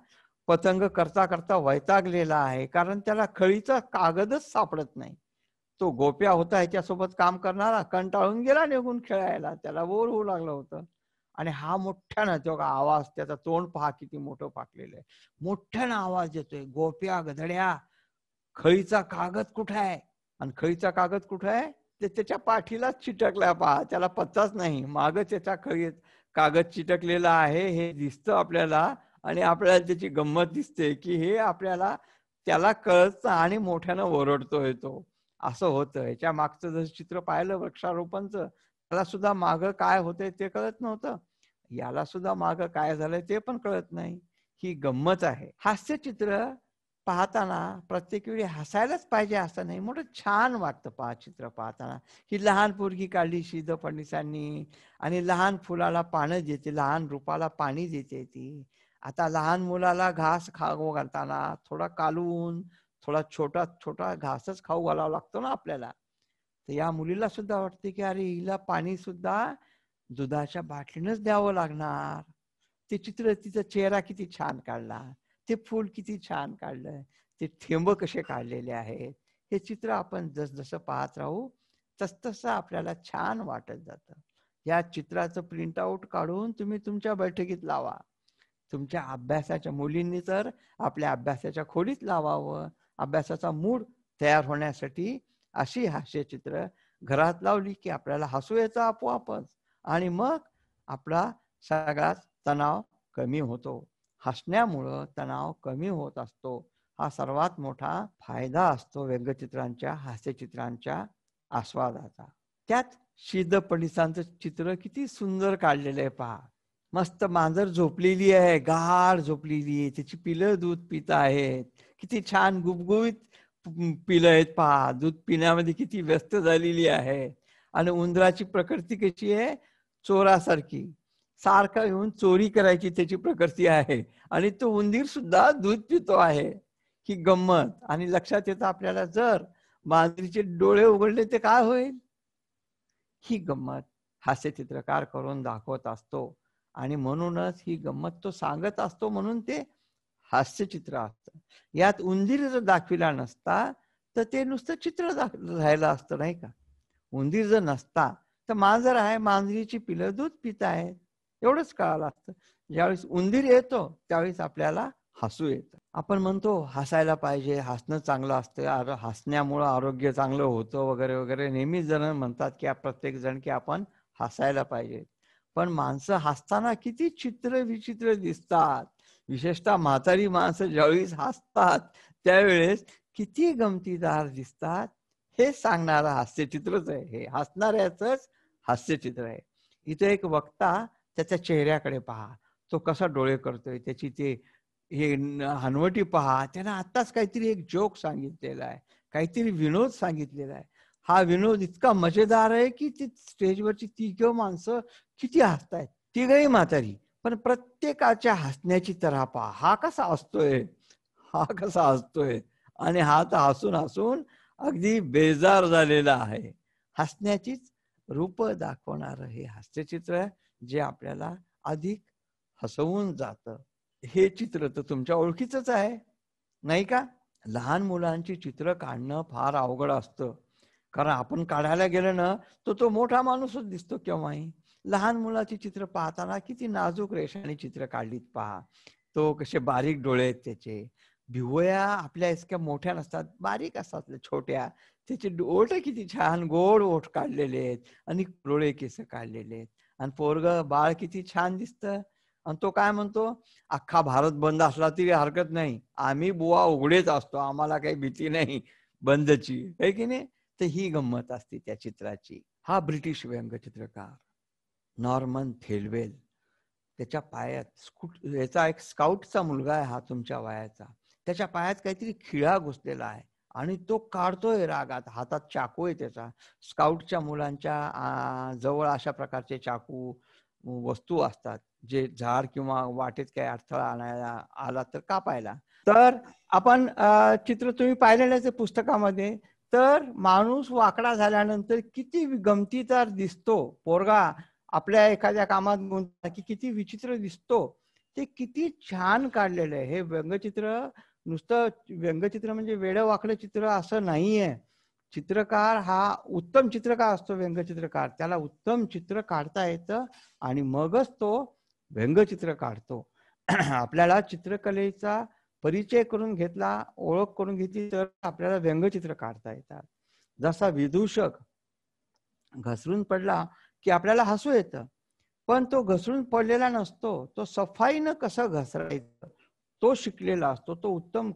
S2: पतंग करता करता वैतागलेला आहे, कारण त्याला खळीचा कागदच सापडत नाही. तो गोप्या होता ह्याच्यासोबत काम करणारा, कंटाळून गेला निघून खेळायला, त्याला बोर होऊ लागलं होतं. आणि हा मोठ्यानं तेव्हा आवाज, त्याचा तोंड पहा किती मोठं पाकलेलं आहे, मोठ्यानं आवाज येतोय, गोप्या गधड्या खळीचा कागद कुठे आहे? आणि खळीचा कागद कुठे आहे? ते त्याच्या पाठीलाच चिटकला पहा, त्याला पत्ताच नाही. माग त्याच्या खळीत कागद चिटकलेला आहे हे दिसतं आपल्याला आणि आपल्याला त्याची गंमत दिसते की हे आपल्याला त्याला कळत आणि मोठ्यानं ओरडतोय तो. असं होतं. याच्या मागचं जसं चित्र पाहिलं वृक्षारोपणचं, त्याला सुद्धा मागं काय होतंय ते कळत नव्हतं, याला सुद्धा मागं काय झालंय ते पण कळत नाही. ही गंमत आहे. हास्यचित्र पाहताना प्रत्येक वेळी हसायलाच पाहिजे असं नाही, मोठं छान वाटतं पहा चित्र पाहताना. ही लहान पोरगी काढली श्रीद फडणीसांनी आणि लहान फुलाला पानं देते, लहान रोपाला पाणी देते ती. आता लहान मुलाला घास खाऊ घालताना थोडा कालवून थोडा छोटा छोटा घासच खाऊ घालावा लागतो ना आपल्याला. तर या मुलीला सुद्धा वाटते की अरे हिला पाणी सुद्धा दुधाच्या बाटलीनच द्यावं लागणार. ते चित्र, तिचा चेहरा किती छान काढला, ते फूल किती छान काढलं, ते थेंब कसे काढलेले आहेत. हे चित्र आपण जसजसं पाहत राहू तसतसं आपल्याला छान वाटत जातं. या चित्राचं प्रिंट आउट काढून तुम्ही तुमच्या बैठकीत लावा. तुमच्या अभ्यासाच्या, मुलींनी तर आपल्या अभ्यासाच्या खोलीत लावावं. अभ्यासाचा मूड तयार होण्यासाठी अशी हास्यचित्र घरात लावली की आपल्याला हसू येतं आपोआपच आणि मग आपला सगळा तणाव कमी होतो. हसण्यामुळं तणाव कमी होत असतो. हा सर्वात मोठा फायदा असतो व्यंगचित्रांच्या, हास्यचित्रांच्या आस्वादाचा. त्यात श्रीद फडणीसांचं चित्र किती सुंदर काढलेलं आहे पहा. मस्त मांजर झोपलेली आहे, गाढ झोपलेली आहे, त्याची पिलं दूध पित आहेत, किती छान गुबगुबीत पिलं आहेत पहा, दूध पिण्यामध्ये किती व्यस्त झालेली आहे. आणि उंदराची प्रकृती कशी आहे? चोरासारखी, सारखा येऊन चोरी करायची त्याची प्रकृती आहे आणि तो उंदीर सुद्धा दूध पितो आहे. ही गंमत. आणि लक्षात येतं आपल्याला, जर मांजरीचे डोळे उघडले ते काय होईल? ही गंमत हास्यचित्रकार करून दाखवत असतो आणि म्हणूनच ही गंमत तो सांगत असतो, म्हणून ते हास्यचित्र असतं. यात उंदीर जर दाखविला नसता तर ते नुसतं चित्र राहिलं असतं, नाही का? उंदीर जर नसता तर मांजर आहे, मांजरीची पिलं दूध पित आहेत, एवढंच कळालं असतं. ज्यावेळेस उंदीर येतो त्यावेळेस आपल्याला हसू येतं. आपण म्हणतो हसायला पाहिजे, हसणं चांगलं असतं, हसण्यामुळं आरोग्य चांगलं होतं वगैरे वगैरे. नेहमीच जण म्हणतात की प्रत्येक जण की आपण हसायला पाहिजे. पण माणसं हसताना किती चित्र विचित्र दिसतात. विशेषतः म्हातारी माणसं ज्यावेळेस हसतात त्यावेळेस किती गमतीदार दिसतात. हे सांगणारं हास्यचित्रच आहे. हे हसणाऱ्याचंच हास्यचित्र आहे. इथे एक वक्ता त्याच्या चेहऱ्याकडे पहा, तो कसा डोळे करतोय, त्याची ते हे हनवटी पहा. त्यानं आत्ताच काहीतरी एक जोक सांगितलेला आहे, काहीतरी विनोद सांगितलेला आहे. हा विनोद इतका मजेदार आहे की ती स्टेजवरची तिघं माणसं किती हसतायत, तिघही म्हातारी, पण प्रत्येकाच्या हसण्याची तऱ्हा पहा. हा कसा हसतोय, हा कसा हसतोय, आणि हा तर हसून हसून अगदी बेजार झालेला आहे. हसण्याचीच रूप दाखवणारं हे हास्यचित्र आहे, जे आपल्याला अधिक हसवून जातं. हे चित्र तर तुमच्या ओळखीचंच आहे, नाही का? लहान मुलांची चित्र काढणं फार अवघड असतं, कारण आपण काढायला गेलं ना तर तो मोठा माणूसच दिसतो केव्हाही. लहान मुलाची चित्र पाहताना किती नाजूक रेषाने चित्र काढलीत पहा. तो कसे बारीक डोळे आहेत त्याचे, भिवया आपल्या इतक्या मोठ्या नसतात, बारीक असतात छोट्या. त्याचे ओठ किती छान गोड ओठ काढलेले आहेत आणि डोळे केस काढलेले आहेत. आणि पोरग बाळ किती छान दिसतं. आणि तो काय म्हणतो, अख्खा भारत बंद असला तरी हरकत नाही, आम्ही बुवा उघडेच असतो, आम्हाला काही भीती नाही बंदची, आहे की नाही? तर ही गंमत असते त्या चित्राची. हा ब्रिटिश व्यंगचित्रकार नॉर्मन थेलवेल, त्याच्या पायात याचा एक स्काउटचा मुलगा आहे हा तुमच्या वयाचा, त्याच्या पायात काहीतरी खिळा घुसलेला आहे आणि तो काढतोय रागात. हातात चाकू आहे त्याचा. स्काउटच्या मुलांच्या जवळ अशा प्रकारचे चाकू वस्तू असतात, जे झाड किंवा वाटेत काही अडथळा आणायला आला तर कापायला. तर आपण चित्र तुम्ही पाहिलेल्याच आहे पुस्तकामध्ये. तर माणूस वाकडा झाल्यानंतर किती गमतीदार दिसतो. पोरगा आपल्या एखाद्या कामात गुंतला की किती विचित्र दिसतो. ते किती छान काढलेलं आहे हे व्यंगचित्र. नुसतं व्यंगचित्र म्हणजे वेडं वाकडं चित्र असं नाहीये. चित्रकार हा उत्तम चित्रकार असतो. व्यंगचित्रकार, त्याला उत्तम चित्र काढता येतं आणि मगच तो व्यंगचित्र काढतो. आपल्याला चित्रकलेचा परिचय करून घेतला, ओळख करून घेतली तर आपल्याला व्यंगचित्र काढता येतात. जसा विदूषक घसरून पडला की आपल्याला हसू येतं, पण तो घसरून पडलेला नसतो, तो सफाईनं कसं घसरायचं तो शिकलेला असतो. तो उत्तम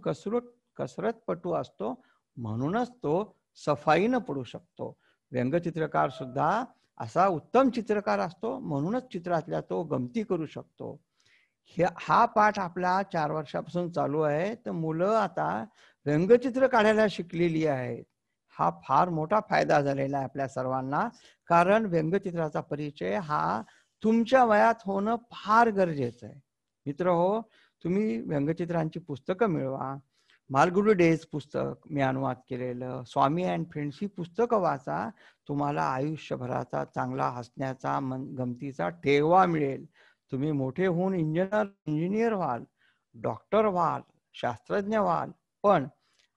S2: कसरतपटू असतो, म्हणूनच तो सफाईनं पडू शकतो. व्यंगचित्रकार सुद्धा असा उत्तम चित्रकार असतो, म्हणूनच चित्रातल्या तो गमती करू शकतो. हा पाठ आपला 4 वर्षापासून चालू आहे. तर मुलं आता व्यंगचित्र काढायला शिकलेली आहेत. हा फार मोठा फायदा झालेला आहे आपल्या सर्वांना, कारण व्यंगचित्राचा परिचय हा तुमच्या वयात होणं फार गरजेचं आहे. मित्र हो, तुम्ही व्यंगचित्रांची पुस्तकं मिळवा. मालगुडी डेज पुस्तक मी अनुवाद केलेलं, स्वामी अँड फ्रेंड्स ही पुस्तकं वाचा. तुम्हाला आयुष्यभराचा चांगला हसण्याचा गमतीचा ठेवा मिळेल. तुम्ही मोठे होऊन इंजिनियर व्हाल, डॉक्टर व्हाल, शास्त्रज्ञ व्हाल, पण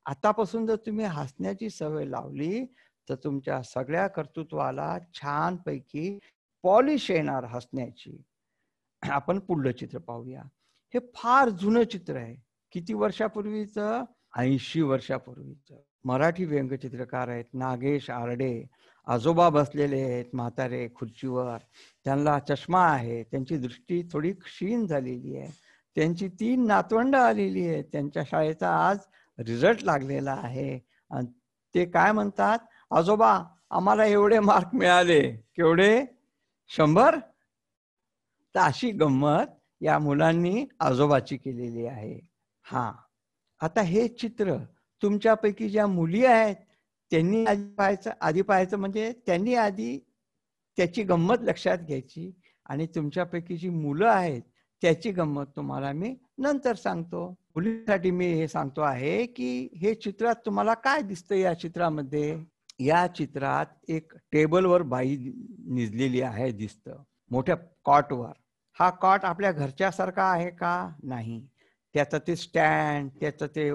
S2: आतापासून जर तुम्ही हसण्याची सवय लावली तर तुमच्या सगळ्या कर्तृत्वाला छानपैकी पॉलिश येणार हसण्याची. आपण पुढलं चित्र पाहूया. हे फार जुनं चित्र आहे. किती वर्षापूर्वीचं? 80 वर्षापूर्वीचं. मराठी व्यंगचित्रकार आहेत नागेश आरडे. आजोबा बसलेले आहेत म्हातारे खुर्चीवर, त्यांना चष्मा आहे, त्यांची दृष्टी थोडी क्षीण झालेली आहे. त्यांची 3 नातवंड आलेली आहेत. त्यांच्या शाळेचा आज रिझल्ट लागलेला आहे आणि ते काय म्हणतात, आजोबा आम्हाला एवढे मार्क मिळाले. केवढे? 100. तर अशी गंमत या मुलांनी आजोबाची केलेली आहे. हा, आता हे चित्र तुमच्यापैकी ज्या मुली आहेत त्यांनी आधी पाहायचं, म्हणजे त्यांनी आधी त्याची गंमत लक्षात घ्यायची, आणि तुमच्यापैकी जी मुलं आहेत त्याची गंमत तुम्हाला मी नंतर सांगतो. मुलींसाठी मी हे सांगतो आहे की हे चित्रात तुम्हाला काय दिसतं. या चित्रामध्ये, या चित्रात एक टेबलवर बाई निजलेली आहे दिसतं, मोठ्या कॉटवर. हा कॉट आपल्या घरच्यासारखा आहे का? नाही. त्याचं ते स्टँड, त्याचं ते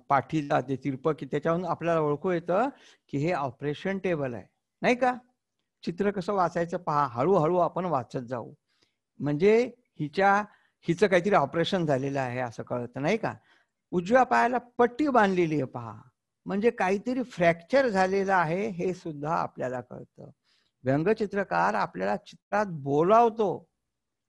S2: पाठीला ते तिरपं, की त्याच्यावरून आपल्याला ओळखू येतं की हे ऑपरेशन टेबल आहे, नाही का? चित्र कसं वाचायचं पहा, हळूहळू आपण वाचत जाऊ. म्हणजे हिच्या हिचं काहीतरी ऑपरेशन झालेलं आहे असं कळतं नाही का. उजव्या पायाला पट्टी बांधलेली आहे पहा, म्हणजे काहीतरी फ्रॅक्चर झालेलं आहे हे सुद्धा आपल्याला कळतं. व्यंगचित्रकार आपल्याला चित्रात बोलावतो.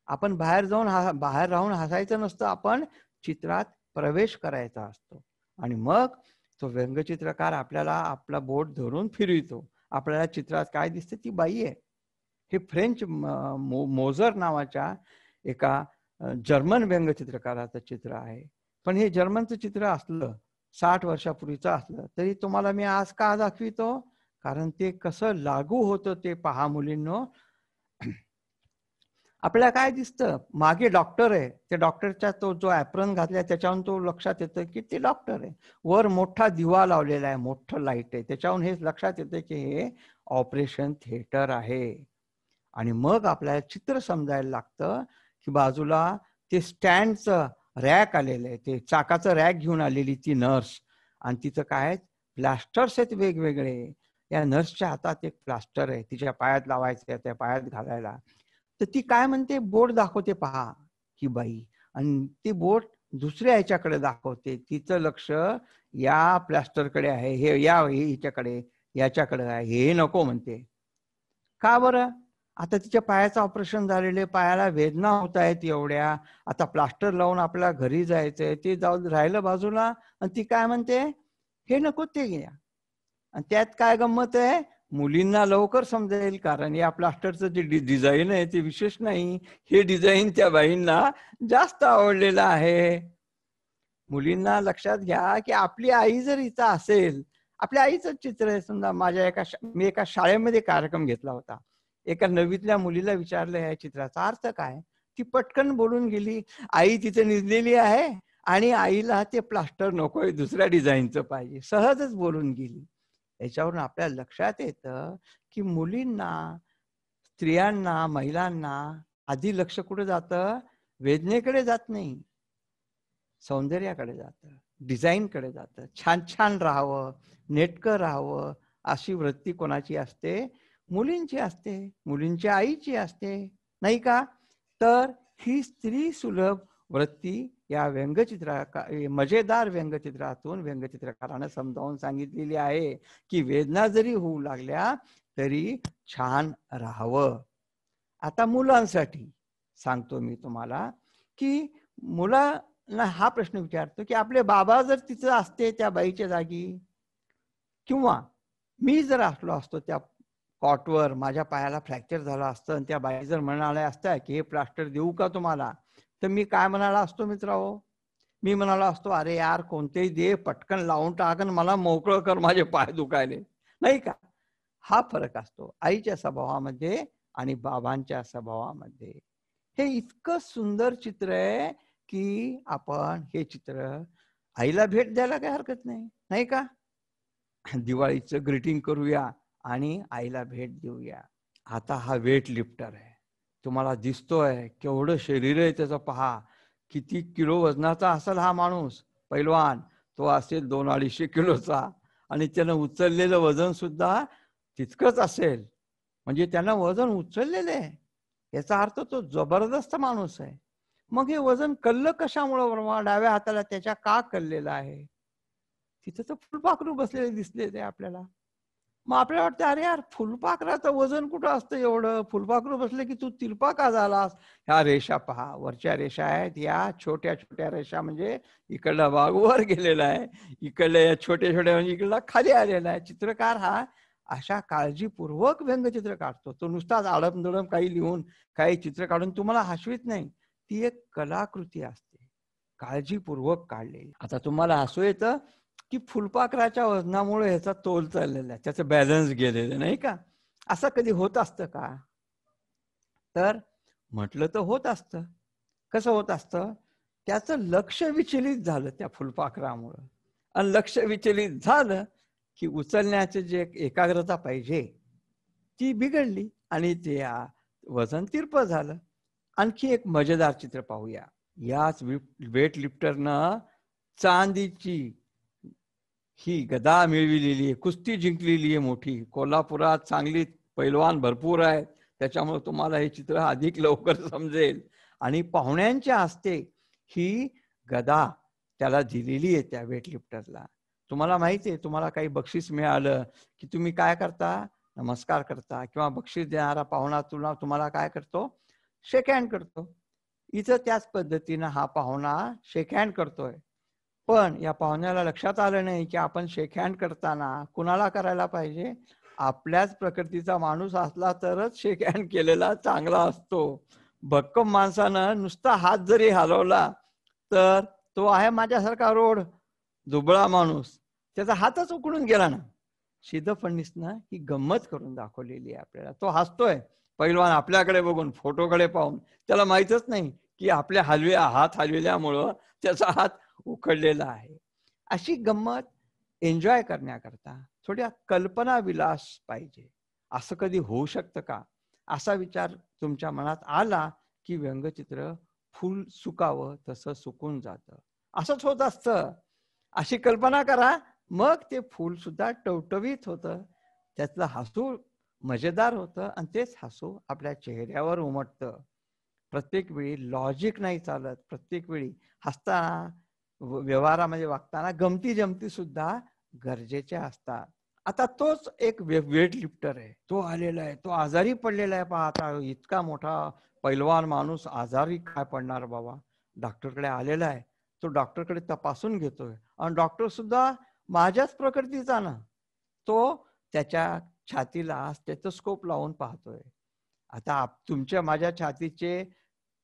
S2: आपण बाहेर बाहेर राहून हसायचं नसतं, आपण चित्रात प्रवेश करायचा असतो. आणि मग तो व्यंगचित्रकार आपल्याला आपला बोट धरून फिरवितो. आपल्याला चित्रात काय दिसते, ती बाई आहे. हे फ्रेंच मोझर नावाच्या एका जर्मन व्यंगचित्रकाराचं चित्र आहे. पण हे जर्मनचं चित्र असलं, 60 वर्षापूर्वीचं असलं तरी तुम्हाला मी आज का दाखवितो, कारण ते कसं लागू होतं ते पहा मुलींनो. आपल्याला काय दिसतं, मागे डॉक्टर आहे, त्या डॉक्टरच्या तो जो ॲप्रन घातलाय त्याच्यावरून तो लक्षात येतं की ते डॉक्टर आहे. वर मोठा दिवा लावलेला आहे, मोठं लाईट आहे, त्याच्यावरून हे लक्षात येतं की हे ऑपरेशन थिएटर आहे. आणि मग आपल्याला चित्र समजायला लागतं की बाजूला ते स्टँडचं रॅक आलेलं आहे, ते चाकाचं रॅक घेऊन आलेली ती नर्स, आणि तिचं काय प्लास्टर्स आहेत वेगवेगळे. या नर्सच्या हातात एक प्लास्टर आहे, तिच्या पायात लावायचं, त्या पायात घालायला. तर ती काय म्हणते, बोट दाखवते पहा ही बाई, आणि ती बोट दुसऱ्या ह्याच्याकडे दाखवते. तिचं लक्ष या प्लास्टरकडे आहे, हे या हिच्याकडे याच्याकडे आहे, हे नको म्हणते. का बरं? आता तिच्या पायाचं ऑपरेशन झालेले, पायाला वेदना होत आहेत एवढ्या, आता प्लास्टर लावून आपल्याला घरी जायचंय, ते जाऊन राहिलं बाजूला, आणि ती काय म्हणते, हे नको ते घ्या. आणि त्यात काय गंमत आहे, मुलींना लवकर समजेल, कारण या प्लास्टरचं जे डिझाईन आहे ते विशेष नाही, हे डिझाईन त्या बाईंना जास्त आवडलेलं आहे. मुलींना लक्षात घ्या की आपली आई जर इथं असेल, आपल्या आईचं चित्र आहे. समजा मी एका शाळेमध्ये कार्यक्रम घेतला होता, एका 9वीतल्या मुलीला विचारलं या चित्राचा अर्थ काय, ती पटकन बोलून गेली, आई तिथे निजलेली आहे आणि आईला ते प्लास्टर नकोय, दुसऱ्या डिझाईनचं पाहिजे, सहजच बोलून गेली. याच्यावरून आपल्याला लक्षात येतं की मुलींना, स्त्रियांना, महिलांना आधी लक्ष कुठे जातं, वेदनेकडे जात नाही, सौंदर्याकडे जातं, डिझाईनकडे जातं. छान छान राहावं, नेटकं राहावं अशी वृत्ती कोणाची असते, मुलींची असते, मुलींच्या आईची असते नाही का. तर ही स्त्री सुलभ वृत्ती या मजेदार व्यंगचित्रातून व्यंगचित्रकारानं समजावून सांगितलेली आहे की वेदना जरी होऊ लागल्या तरी छान राहावं. आता मुलांसाठी सांगतो मी तुम्हाला की मुलांना हा प्रश्न विचारतो की आपले बाबा जर तिथं असते त्या बाईच्या जागी, किंवा मी जर असलो असतो त्या कॉटवर, माझ्या पायाला फ्रॅक्चर झाला असतं आणि त्या बाई जर म्हणाल्या असत्या की हे प्लास्टर देऊ का तुम्हाला, तर मी काय म्हणाला असतो मित्रांनो, मी म्हणाला असतो, अरे यार कोणतेही दे, पटकन लावून टाक आणि मला मोकळं कर, माझे पाय दुखायले, नाही का. हा फरक असतो आईच्या स्वभावामध्ये आणि बाबांच्या स्वभावामध्ये. हे इतकं सुंदर चित्र आहे की आपण हे चित्र आईला भेट द्यायला काही हरकत नाही, नाही का. दिवाळीचं ग्रीटिंग करूया आणि आईला भेट देऊया. आता हा वेट लिफ्टर आहे, तुम्हाला दिसतोय केवढं शरीर आहे त्याचं पहा, किती किलो वजनाचा असेल हा माणूस, पैलवान. तो असेल 200-250 किलोचा, आणि त्यानं उचललेलं वजन सुद्धा तितकंच असेल, म्हणजे त्यानं वजन उचललेलं आहे, याचा अर्थ तो जबरदस्त माणूस आहे. मग हे वजन कल्लं कशामुळं, डाव्या हाताला त्याच्या का कल्लेलं आहे, तिथं तर फुलपाखरू बसलेले दिसले ते आपल्याला. मग आपल्याला वाटतं, अरे यार फुलपाखराचं वजन कुठं असतं एवढं, फुलपाखरू बसले की तू तिरपा का झालास. ह्या रेषा पहा, वरच्या रेषा आहेत, या छोट्या छोट्या रेषा, म्हणजे इकडला भाग वर गेलेला आहे, इकडल्या या छोट्या छोट्या म्हणजे इकडला खाली आलेला आहे. चित्रकार हा अशा काळजीपूर्वक व्यंगचित्र काढतो, तो नुसताच आडमदडम काही लिहून काही चित्र काढून तुम्हाला हसवीत नाही, ती एक कलाकृती असते, काळजीपूर्वक काढलेली. आता तुम्हाला हसू येतं की फुलपाखराच्या वजनामुळे ह्याचा तोल चाललेला आहे, त्याचं बॅलन्स गेलेलं, नाही का. असं कधी होत असतं का, तर म्हटलं तर होत असतं. कसं होत असतं, त्याचं लक्ष विचलित झालं त्या फुलपाखरामुळं, आणि लक्ष विचलित झालं की उचलण्याचे जे एकाग्रता पाहिजे ती बिघडली आणि ते वजन तिरपं झालं. आणखी एक मजेदार चित्र पाहूया. याच वेट लिफ्टरनं चांदीची ही गदा मिळविलेली आहे, कुस्ती जिंकलेली आहे मोठी. कोल्हापुरात चांगली पैलवान भरपूर आहेत, त्याच्यामुळे तुम्हाला हे चित्र अधिक लवकर समजेल. आणि पाहुण्यांच्या हस्ते ही गदा त्याला दिलेली आहे त्या वेटलिफ्टरला. तुम्हाला माहिती आहे, तुम्हाला काही बक्षीस मिळालं की तुम्ही काय करता, नमस्कार करता, किंवा बक्षीस देणारा पाहुणा तुम्हाला काय करतो, शेक हँड करतो. इथं त्याच पद्धतीनं हा पाहुणा शेक हँड करतोय. पण या पाहुण्याला लक्षात आलं नाही की आपण शेक हँड करताना कुणाला करायला पाहिजे, आपल्याच प्रकृतीचा माणूस असला तरच शेक हँड केलेला चांगला असतो. भक्कम माणसानं नुसता हात जरी हलवला तर तो आहे माझ्यासारखा रोड दुबळा माणूस, त्याचा हातच उकडून गेला ना. सिद्ध फडणीसनं ही गंमत करून दाखवलेली आहे आपल्याला. तो हसतोय पैलवान आपल्याकडे बघून, फोटोकडे पाहून. त्याला माहितच नाही की आपल्या हात हलविल्यामुळं त्याचा हात उखडलेला आहे. अशी गंमत एन्जॉय करण्याकरता थोड्या कल्पना विलास पाहिजे. असं कधी होऊ शकतं का, असा विचार तुमच्या मनात आला की व्यंगचित्र फुल सुकावं तसं सुकून जातं. असंच होत असतं. अशी कल्पना करा, मग ते फूल सुद्धा टवटवीत होतं, त्यातलं हसू मजेदार होतं, आणि तेच हसू आपल्या चेहऱ्यावर उमटतं. प्रत्येक वेळी लॉजिक नाही चालत. प्रत्येक वेळी हसताना, व्यवहारामध्ये वागताना गमती जमती सुद्धा गरजेच्या असतात. आता तोच एक वेट लिफ्टर आहे, तो आलेला आहे, तो आजारी पडलेला आहे. पहा आता, इतका मोठा पैलवान माणूस आजारी काय पडणार बाबा. डॉक्टरकडे आलेला आहे, तो डॉक्टरकडे तपासून घेतोय, आणि डॉक्टर सुद्धा माझ्याच प्रकृतीचा ना. तो त्याच्या छातीला स्टेथोस्कोप लावून पाहतोय. आता तुमच्या माझ्या छातीचे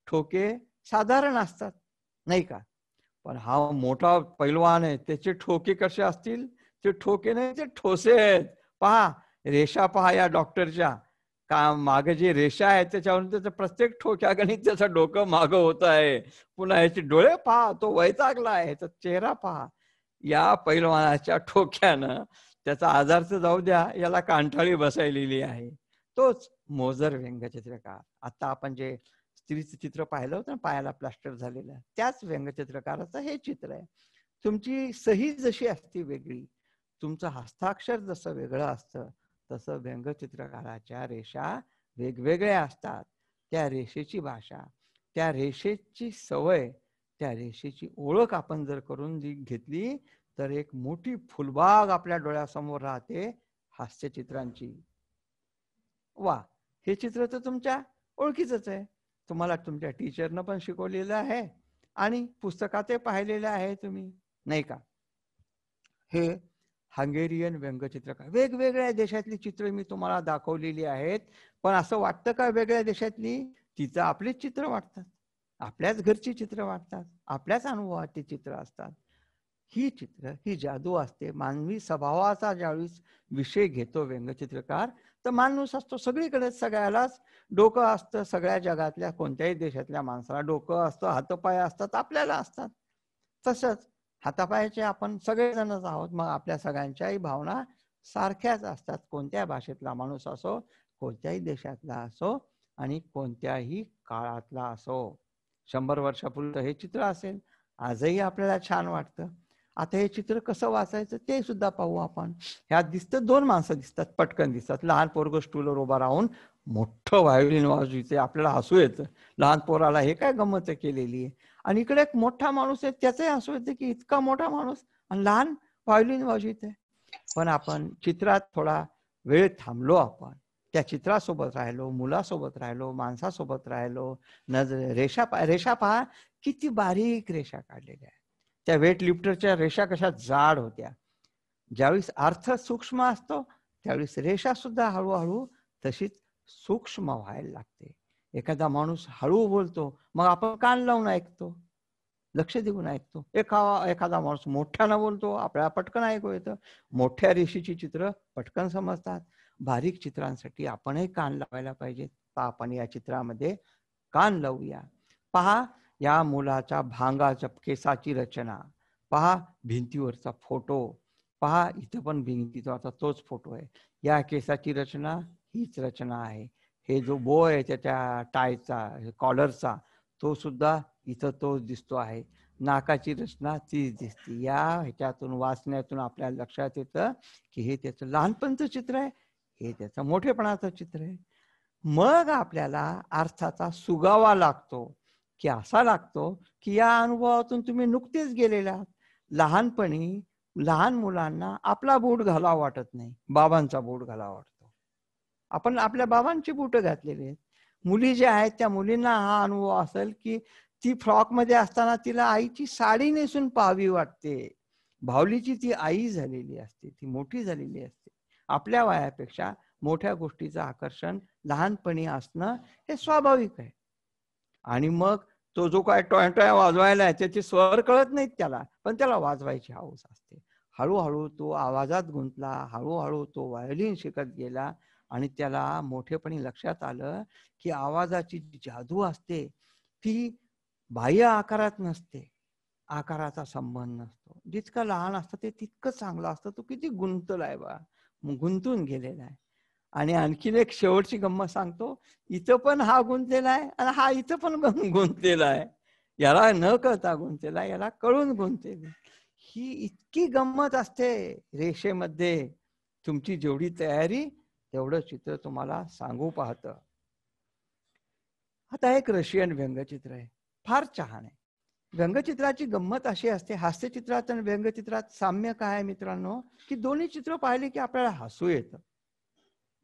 S2: ठोके साधारण असतात नाही का, पण हा मोठा पैलवान आहे, त्याचे ठोके कसे असतील, ते ठोके नाही, ते ठोसे आहेत. पहा रेषा, पहा या डॉक्टरच्या का मागे जी रेषा आहे त्याच्यावरून त्याचं प्रत्येक ठोक्यागणित त्याचं डोकं मागं होत आहे. पुन्हा याचे डोळे पहा, तो वैतागला आहे, तर चेहरा पहा. या पैलवानाच्या ठोक्यानं त्याचा आजारचं जाऊ द्या, याला कांठाळी बसायलेली आहे. तोच मोजर व्यंगचित्रकार. आता आपण जे स्त्रीचं चित्र पाहिलं होतं, पायाला प्लास्टर झालेलं, त्याच व्यंगचित्रकाराचं हे चित्र आहे. तुमची सही जशी असते वेगळी, तुमचं हस्ताक्षर जसं वेगळं असतं, तसं व्यंगचित्रकाराच्या रेषा वेगवेगळ्या असतात. त्या रेषेची भाषा, त्या रेषेची सवय, त्या रेषेची ओळख आपण जर करून घेतली तर एक मोठी फुलबाग आपल्या डोळ्यासमोर राहते हास्यचित्रांची. वा, हे चित्र तर तुमच्या ओळखीचंच आहे. तुम्हाला तुमच्या टीचरनं पण शिकवलेलं आहे आणि पुस्तकात पाहिलेलं आहे तुम्ही, नाही का. हे हंगेरियन व्यंगचित्रकार. वेगवेगळ्या देशातली चित्र मी तुम्हाला दाखवलेली आहेत, पण असं वाटतं का वेगळ्या देशातली? तिथं आपलीच चित्र वाटतात, आपल्याच घरची चित्र वाटतात, आपल्याच अनुभवाची चित्र असतात. ही चित्र, ही जादू असते. मानवी स्वभावाचा ज्यावेळेस विषय घेतो व्यंगचित्रकार, तर माणूस असतो सगळीकडे, सगळ्यालाच डोकं असतं. सगळ्या जगातल्या कोणत्याही देशातल्या माणसाला डोकं असतं, हातपाय असतात, आपल्याला असतात. तसंच हातापायाचे आपण सगळेजणच आहोत. मग आपल्या सगळ्यांच्याही भावना सारख्याच असतात. कोणत्या भाषेतला माणूस असो, कोणत्याही देशातला असो, आणि कोणत्याही काळातला असो. 100 वर्षापूर्वी हे चित्र असेल, आजही आपल्याला छान वाटतं. आता हे चित्र कसं वाचायचं ते सुद्धा पाहू आपण. ह्यात दिसतं 2 माणसं दिसतात, पटकन दिसतात. लहान पोरगं स्टूलवर उभा राहून मोठं व्हायोलिन वाजविते, आपल्याला हसू येतं. लहान पोराला हे काय गंमत केलेली आहे. आणि इकडे एक मोठा माणूस आहे, त्याचंही हसू येतं की इतका मोठा माणूस आणि लहान व्हायोलिन वाजविते. पण आपण चित्रात थोडा वेळ थांबलो, आपण त्या चित्रासोबत राहिलो, मुलासोबत राहिलो, माणसासोबत राहिलो. रेषा पहा किती बारीक रेषा काढलेल्या आहेत. त्या वेट लिफ्टरच्या रेषा कशा जाड होत्या. ज्यावेळेस अर्थ सूक्ष्म असतो त्यावेळेस रेषा सुद्धा हळूहळू तशीच सूक्ष्म व्हायला लागते. एखादा माणूस हळू बोलतो, मग आपण कान लावून ऐकतो, लक्ष देऊन ऐकतो. एखादा माणूस मोठ्यानं बोलतो, आपल्याला पटकन ऐकू येतं. मोठ्या रेषेची चित्र पटकन समजतात. बारीक चित्रांसाठी आपणही कान लावायला पाहिजे. आपण या चित्रामध्ये कान लावूया. पहा या मुलाच्या भांगाच्या केसाची रचना, पहा भिंतीवरचा फोटो, पहा इथं पण भिंतीचा तोच फोटो आहे. या केसाची रचना हीच रचना आहे. हे जो बो आहे त्याच्या टायचा, कॉलरचा, तो सुद्धा इथं तोच दिसतो आहे. नाकाची रचना तीच दिसते. या ह्याच्यातून वाचण्यातून आपल्याला लक्षात येतं की हे त्याचं लहानपणचं चित्र आहे, हे त्याचं मोठेपणाचं चित्र आहे. मग आपल्याला अर्थाचा सुगावा लागतो. की असा लागतो की या अनुभवातून तुम्ही नुकतेच गेलेले आहात. लहानपणी लहान मुलांना आपला बूट घालावा वाटत नाही, बाबांचा बूट घालावा वाटतो. आपण आपल्या बाबांची बूट घातलेली आहेत. मुली ज्या आहेत त्या मुलींना हा अनुभव असेल की ती फ्रॉक मध्ये असताना तिला आईची साडी नेसून पाहावी वाटते. भावलीची ती आई झालेली असते, ती मोठी झालेली असते. आपल्या वयापेक्षा मोठ्या गोष्टीचं आकर्षण लहानपणी असणं हे स्वाभाविक आहे. आणि मग तो जो काय टॉय वाजवायला आहे त्याचे स्वर कळत नाहीत त्याला, पण त्याला वाजवायची हौस असते. हळूहळू तो आवाजात गुंतला, हळूहळू तो व्हायोलिन शिकत गेला आणि त्याला मोठेपणी लक्षात आलं की आवाजाची जी जादू असते ती बाह्य आकारात नसते, आकाराचा संबंध नसतो. जितकं लहान असतं ते तितकं चांगलं असतं. तो किती गुंतलाय बा, गुंतून गेलेला आहे. आणि आणखीन एक शेवटची गंमत सांगतो. इथं पण हा गुंतलेला आहे आणि हा इथं पण गुंतलेला आहे. याला न कळता गुंतलेला, याला कळून गुंतलेला. ही इतकी गंमत असते रेषेमध्ये. तुमची जेवढी तयारी तेवढं चित्र तुम्हाला सांगू पाहतं. आता एक रशियन व्यंगचित्र आहे, फार छान आहे. व्यंगचित्राची गंमत अशी असते, हास्यचित्रात आणि व्यंगचित्रात साम्य काय आहे मित्रांनो, की दोन्ही चित्र पाहिले की आपल्याला हसू येतं.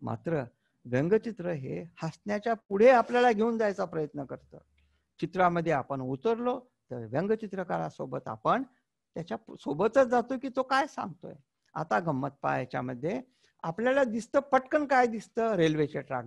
S2: मात्र व्यंगचित्र हे हसण्याच्या पुढे आपल्याला घेऊन जायचा प्रयत्न करतं. चित्रामध्ये आपण उतरलो तर व्यंगचित्रकारासोबत आपण त्याच्या सोबतच जातो की तो काय सांगतोय. आता गंमत पहा, याच्यामध्ये आपल्याला दिसतं पटकन काय दिसतं, रेल्वेचे ट्रॅक.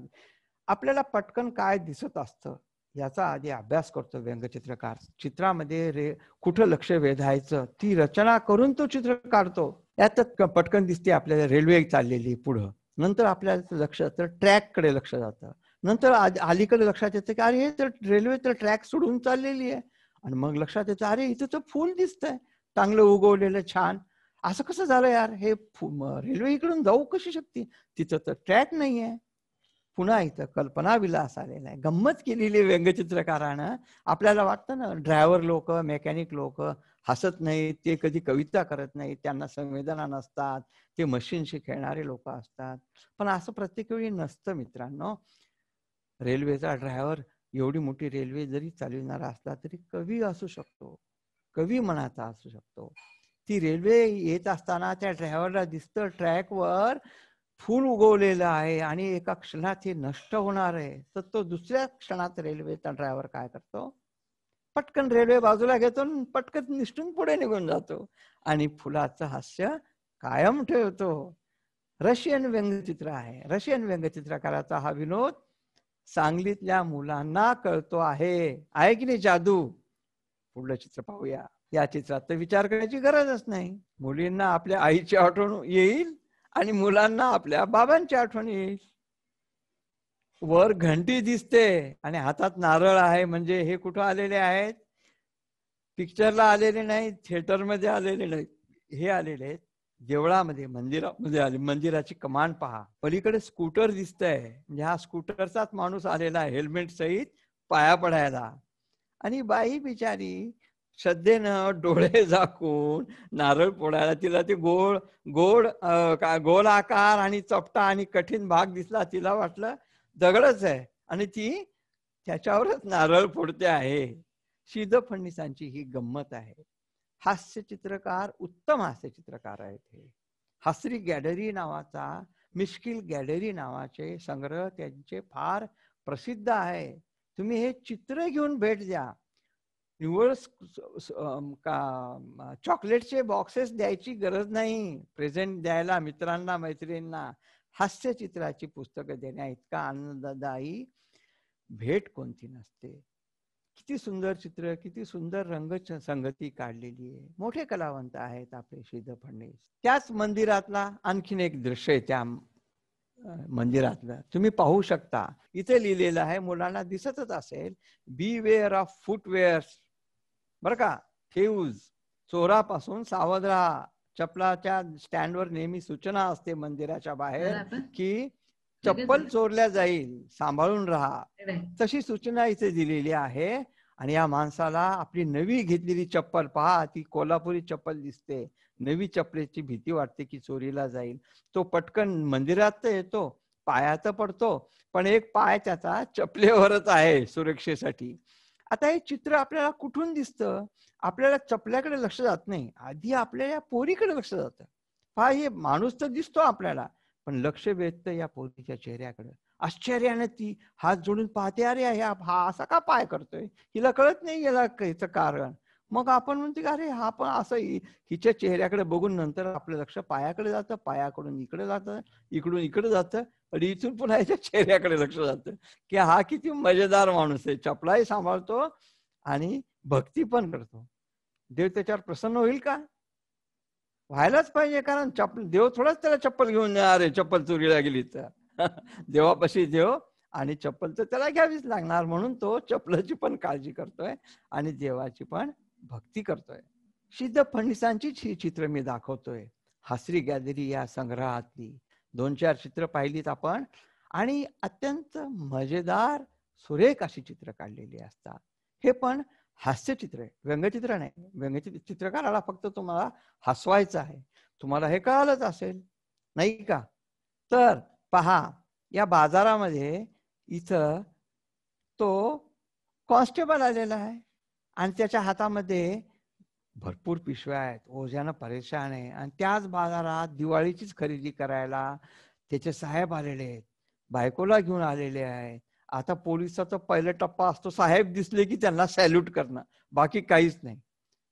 S2: आपल्याला पटकन काय दिसत असतं याचा आधी अभ्यास करतो व्यंगचित्रकार. चित्रामध्ये कुठं लक्ष वेधायचं ती रचना करून तो चित्र काढतो. यात पटकन दिसते आपल्याला रेल्वे चाललेली पुढं, नंतर आपल्याला लक्ष तर ट्रॅक कडे लक्ष जातं, नंतर अलीकडे लक्षात येतं की अरे तर रेल्वे तर ट्रॅक सोडून चाललेली आहे. आणि मग लक्षात येतं अरे इथं तर फूल दिसतंय चांगलं उगवलेलं छान, असं कसं झालं यार, हे रेल्वे इकडून जाऊ कशी शकते, तिथं तर ट्रॅक नाहीये. पुन्हा इथं कल्पना विलास आलेला आहे, गंमत केलेली व्यंगचित्रकारानं. आपल्याला वाटतं ना ड्रायव्हर लोक, मेकॅनिक लोक हसत नाहीत, ते कधी कविता करत नाहीत, त्यांना संवेदना नसतात, ते मशीनशी खेळणारे लोक असतात. पण असं प्रत्येक वेळी नसतं मित्रांनो. रेल्वेचा ड्रायव्हर एवढी मोठी रेल्वे जरी चालविणारा असला तरी कवी असू शकतो, कवी मनाचा असू शकतो. ती रेल्वे येत असताना त्या ड्रायव्हरला दिसतं ट्रॅकवर फूल उगवलेलं आहे आणि एका क्षणात हे नष्ट होणार आहे. तर तो दुसऱ्या क्षणात रेल्वेचा ड्रायव्हर काय करतो, पटकन रेल्वे बाजूला घेतो, पटकन निष्ठून पुढे निघून जातो आणि फुलाचं हास्य कायम ठेवतो. रशियन व्यंगचित्र आहे. रशियन व्यंगचित्रकाराचा हा विनोद सांगलीतल्या मुलांना कळतो आहे की नाही जादू. पुढलं चित्र पाहूया. या चित्रात तर विचार करायची गरजच नाही. मुलींना आपल्या आईची आठवण येईल आणि मुलांना आपल्या बाबांची आठवण येईल. वर घंटी दिसते आणि हातात नारळ आहे, म्हणजे हे कुठं आलेले आहेत, पिक्चरला आलेले नाहीत, थिएटरमध्ये आलेले नाहीत, हे आलेले आहेत देवळामध्ये, मंदिरामध्ये आले. मंदिराची कमान पहा. पलीकडे स्कूटर दिसतंय, म्हणजे हा स्कूटरचाच माणूस आलेला आहे हेल्मेट सहित पाया पडायला. आणि बाई बिचारी श्रद्धेनं डोळे झाकून नारळ फोडायला. तिला ते गोल आकार आणि चपटा आणि कठीण भाग दिसला, तिला वाटलं दगडच आहे आणि ती त्याच्यावरच नारळ फोडते आहे. श्रीधर फडणवीसांची ही गंमत आहे. हास्यचित्रकार, उत्तम हास्यचित्रकार आहेत हे. हासरी गॅलरी नावाचा, मिश्किल गॅलरी नावाचे संग्रह त्यांचे फार प्रसिद्ध आहे. तुम्ही हे चित्र घेऊन भेट द्या. निव्वळ चॉकलेटचे बॉक्सेस द्यायची गरज नाही प्रेझेंट द्यायला मित्रांना मैत्रिणींना. हास्यचित्राची पुस्तकं देण्या इतका आनंददायी भेट कोणती नसते. किती सुंदर चित्र, किती सुंदर रंग संगती काढलेली आहे. मोठे कलावंत आहेत आपले श्रीधर फडणवीस. त्याच मंदिरातला आणखीन एक दृश्य आहे, त्या मंदिरातलं तुम्ही पाहू शकता. इथे लिहिलेलं आहे, मुलांना दिसतच असेल, बी वेअर ऑफ फुटवेअर. बर का, ठेऊज, चोरापासून सावध राहा. चपलाच्या स्टँडवर नेहमी सूचना असते मंदिराच्या बाहेर की चप्पल चोरल्या जाईल, सांभाळून राहा. तशी सूचना इथे दिलेली आहे. आणि या माणसाला आपली नवी घेतलेली चप्पल पहा, ती कोल्हापुरी चप्पल दिसते. नवी चप्पलेची भीती वाटते की चोरीला जाईल. तो पटकन मंदिरात तर येतो, पायात पडतो, पण एक पाय त्याचा चपलेवरच आहे सुरक्षेसाठी. आता हे चित्र आपल्याला कुठून दिसतं? आपल्याला चपल्याकडे लक्ष जात नाही, आधी आपल्या या पोरीकडे लक्ष जातं. पहा, हे माणूस तर दिसतो आपल्याला, पण लक्ष वेधतं या पोरीच्या चेहऱ्याकडे. आश्चर्याने ती हात जोडून पाहते, अरे हा असा का पाय करतोय? हिला कळत नाही याला याचं कारण. मग आपण म्हणतो अरे हा पण असं, हिच्या चेहऱ्याकडे बघून नंतर आपलं लक्ष पायाकडे जातं, पायाकडून इकडे जातं, इकडून इकडे जातं, आणि इथून पुन्हा याच्या चेहऱ्याकडे लक्ष जातं की हा किती मजेदार माणूस आहे, चपलाही सांभाळतो आणि भक्ती पण करतो. देव त्याच्यावर प्रसन्न होईल का? व्हायलाच पाहिजे, कारण देव थोडाच त्याला चप्पल घेऊन देणार आहे चप्पल चोरीला गेली तर. देवापाशी देव आणि चप्पल तर त्याला घ्यावीच लागणार, म्हणून तो चप्पलाची पण काळजी करतोय आणि देवाची पण भक्ती करतोय. सिद्ध फडणीसांचीच ही चित्र मी दाखवतोय. हासरी गॅलरी या संग्रहातली 2-4 चित्र पाहिलीत आपण, आणि अत्यंत मजेदार सुरेख अशी चित्र काढलेली असतात. हे पण हास्यचित्र आहे, व्यंगचित्र नाही. व्यंगचित्र चित्रकाराला फक्त तुम्हाला हसवायचं आहे, तुम्हाला हे कळालंच असेल नाही का? तर पहा, या बाजारामध्ये इथं तो कॉन्स्टेबल आलेला आहे आणि त्याच्या हातामध्ये भरपूर पिशव्या आहेत, ओझ्यानं परेशान आहे. आणि त्याच बाजारात दिवाळीचीच खरेदी करायला त्याचे साहेब आलेले आहेत, बायकोला घेऊन आलेले आहेत. आता पोलिसाचा पहिला टप्पा असतो, साहेब दिसले की त्यांना सॅल्यूट करणं, बाकी काहीच नाही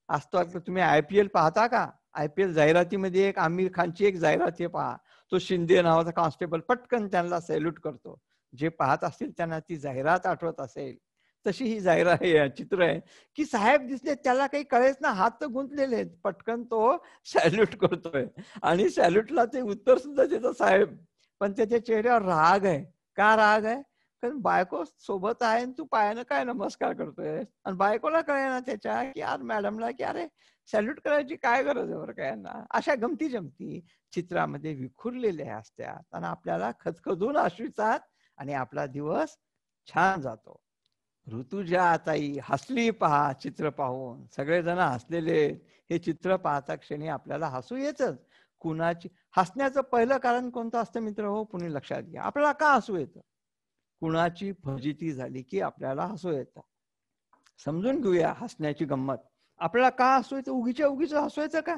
S2: असतो. आता तुम्ही IPL पाहता का? IPL जाहिरातीमध्ये एक आमिर खानची एक जाहिरात पहा, तो शिंदे नावाचा कॉन्स्टेबल पटकन त्यांना सॅल्यूट करतो. जे पाहत असतील त्यांना ती जाहिरात आठवत असेल, तशी ही जाहिरात चित्र आहे की साहेब दिसले, त्याला काही कळेच ना, हात तर गुंतलेले आहेत, पटकन तो सॅल्यूट करतोय आणि सॅल्यूटला ते उत्तर सुद्धा देतो साहेब. पण त्याच्या चेहऱ्यावर राग आहे. का राग आहे? कारण बायको सोबत आहे आणि तू पायानं काय नमस्कार करतोय. आणि बायकोला कळे ना त्याच्या की यार मॅडमला की अरे सॅल्यूट करायची काय गरज आहे बरं काय यांना. अशा गमती जमती चित्रामध्ये विखुरलेल्या असतात आणि आपल्याला खदखदून आश्वितात आणि आपला दिवस छान जातो. ऋतुजा ताई हसली पहा चित्र पाहून, सगळेजण हसलेले. हे चित्र पाहता क्षणी आपल्याला हसू येतच. कुणाची हसण्याचं पहिलं कारण कोणतं असतं मित्र हो? पुणे लक्षात घ्या, आपल्याला का हसू येतं? कुणाची फजिती झाली की आपल्याला हसू येतं. समजून घेऊया हसण्याची गंमत. आपल्याला का हसू येतं? उगीच्या उगीच हसू येतं का?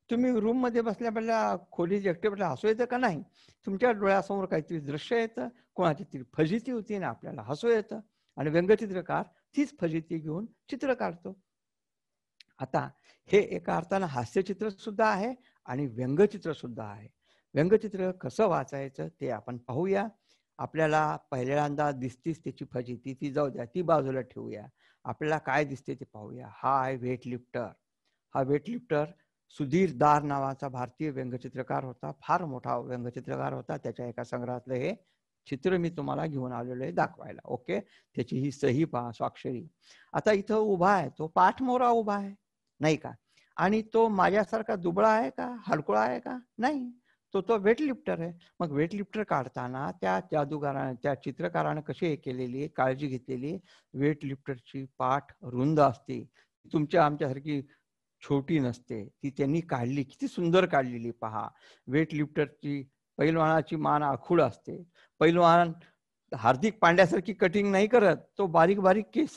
S2: तुम्ही रूम मध्ये बसल्या बसल्या खोलीत एकटे बसल्या हसू येतं का? नाही. तुमच्या डोळ्यासमोर काहीतरी दृश्य येतं, कोणाची तरी फजिती होती आणि आपल्याला हसू येतं. आणि व्यंगचित्रकार तीच फजिती घेऊन चित्र काढतो. आता हे एका अर्थानं हास्यचित्र सुद्धा आहे आणि व्यंगचित्र सुद्धा आहे. व्यंगचित्र कसं वाचायचं ते आपण पाहूया. आपल्याला पहिल्यांदा दिसतीच त्याची फजिती, ती जाऊ द्या, ती बाजूला ठेवूया. आपल्याला काय दिसते ते पाहूया. हा आहे वेटलिफ्टर. हा वेटलिफ्टर सुधीर दार नावाचा भारतीय व्यंगचित्रकार होता, फार मोठा व्यंगचित्रकार होता. त्याच्या एका संग्रहातलं हे चित्र मी तुम्हाला घेऊन आलेलो आहे दाखवायला. ओके, त्याची ही सही पहा, स्वाक्षरी. आता इथं उभा आहे तो पाठमोरा उभा आहे नाही का? आणि तो माझ्यासारखा दुबळा आहे का, हलकुळा आहे का? नाही, तो वेटलिफ्टर आहे. मग वेटलिफ्टर काढताना त्या जादूगाराने, त्या चित्रकाराने कशी केलेली काळजी घेतलेली, वेटलिफ्टरची पाठ रुंद असते, तुमच्या आमच्यासारखी छोटी नसते. ती त्यांनी काढली, किती सुंदर काढलेली पहा. वेटलिफ्टरची पैलवानाची मान आखूड असते. पैलवान हार्दिक पांड्यासारखी कटिंग नाही करत, तो बारीक बारीक केस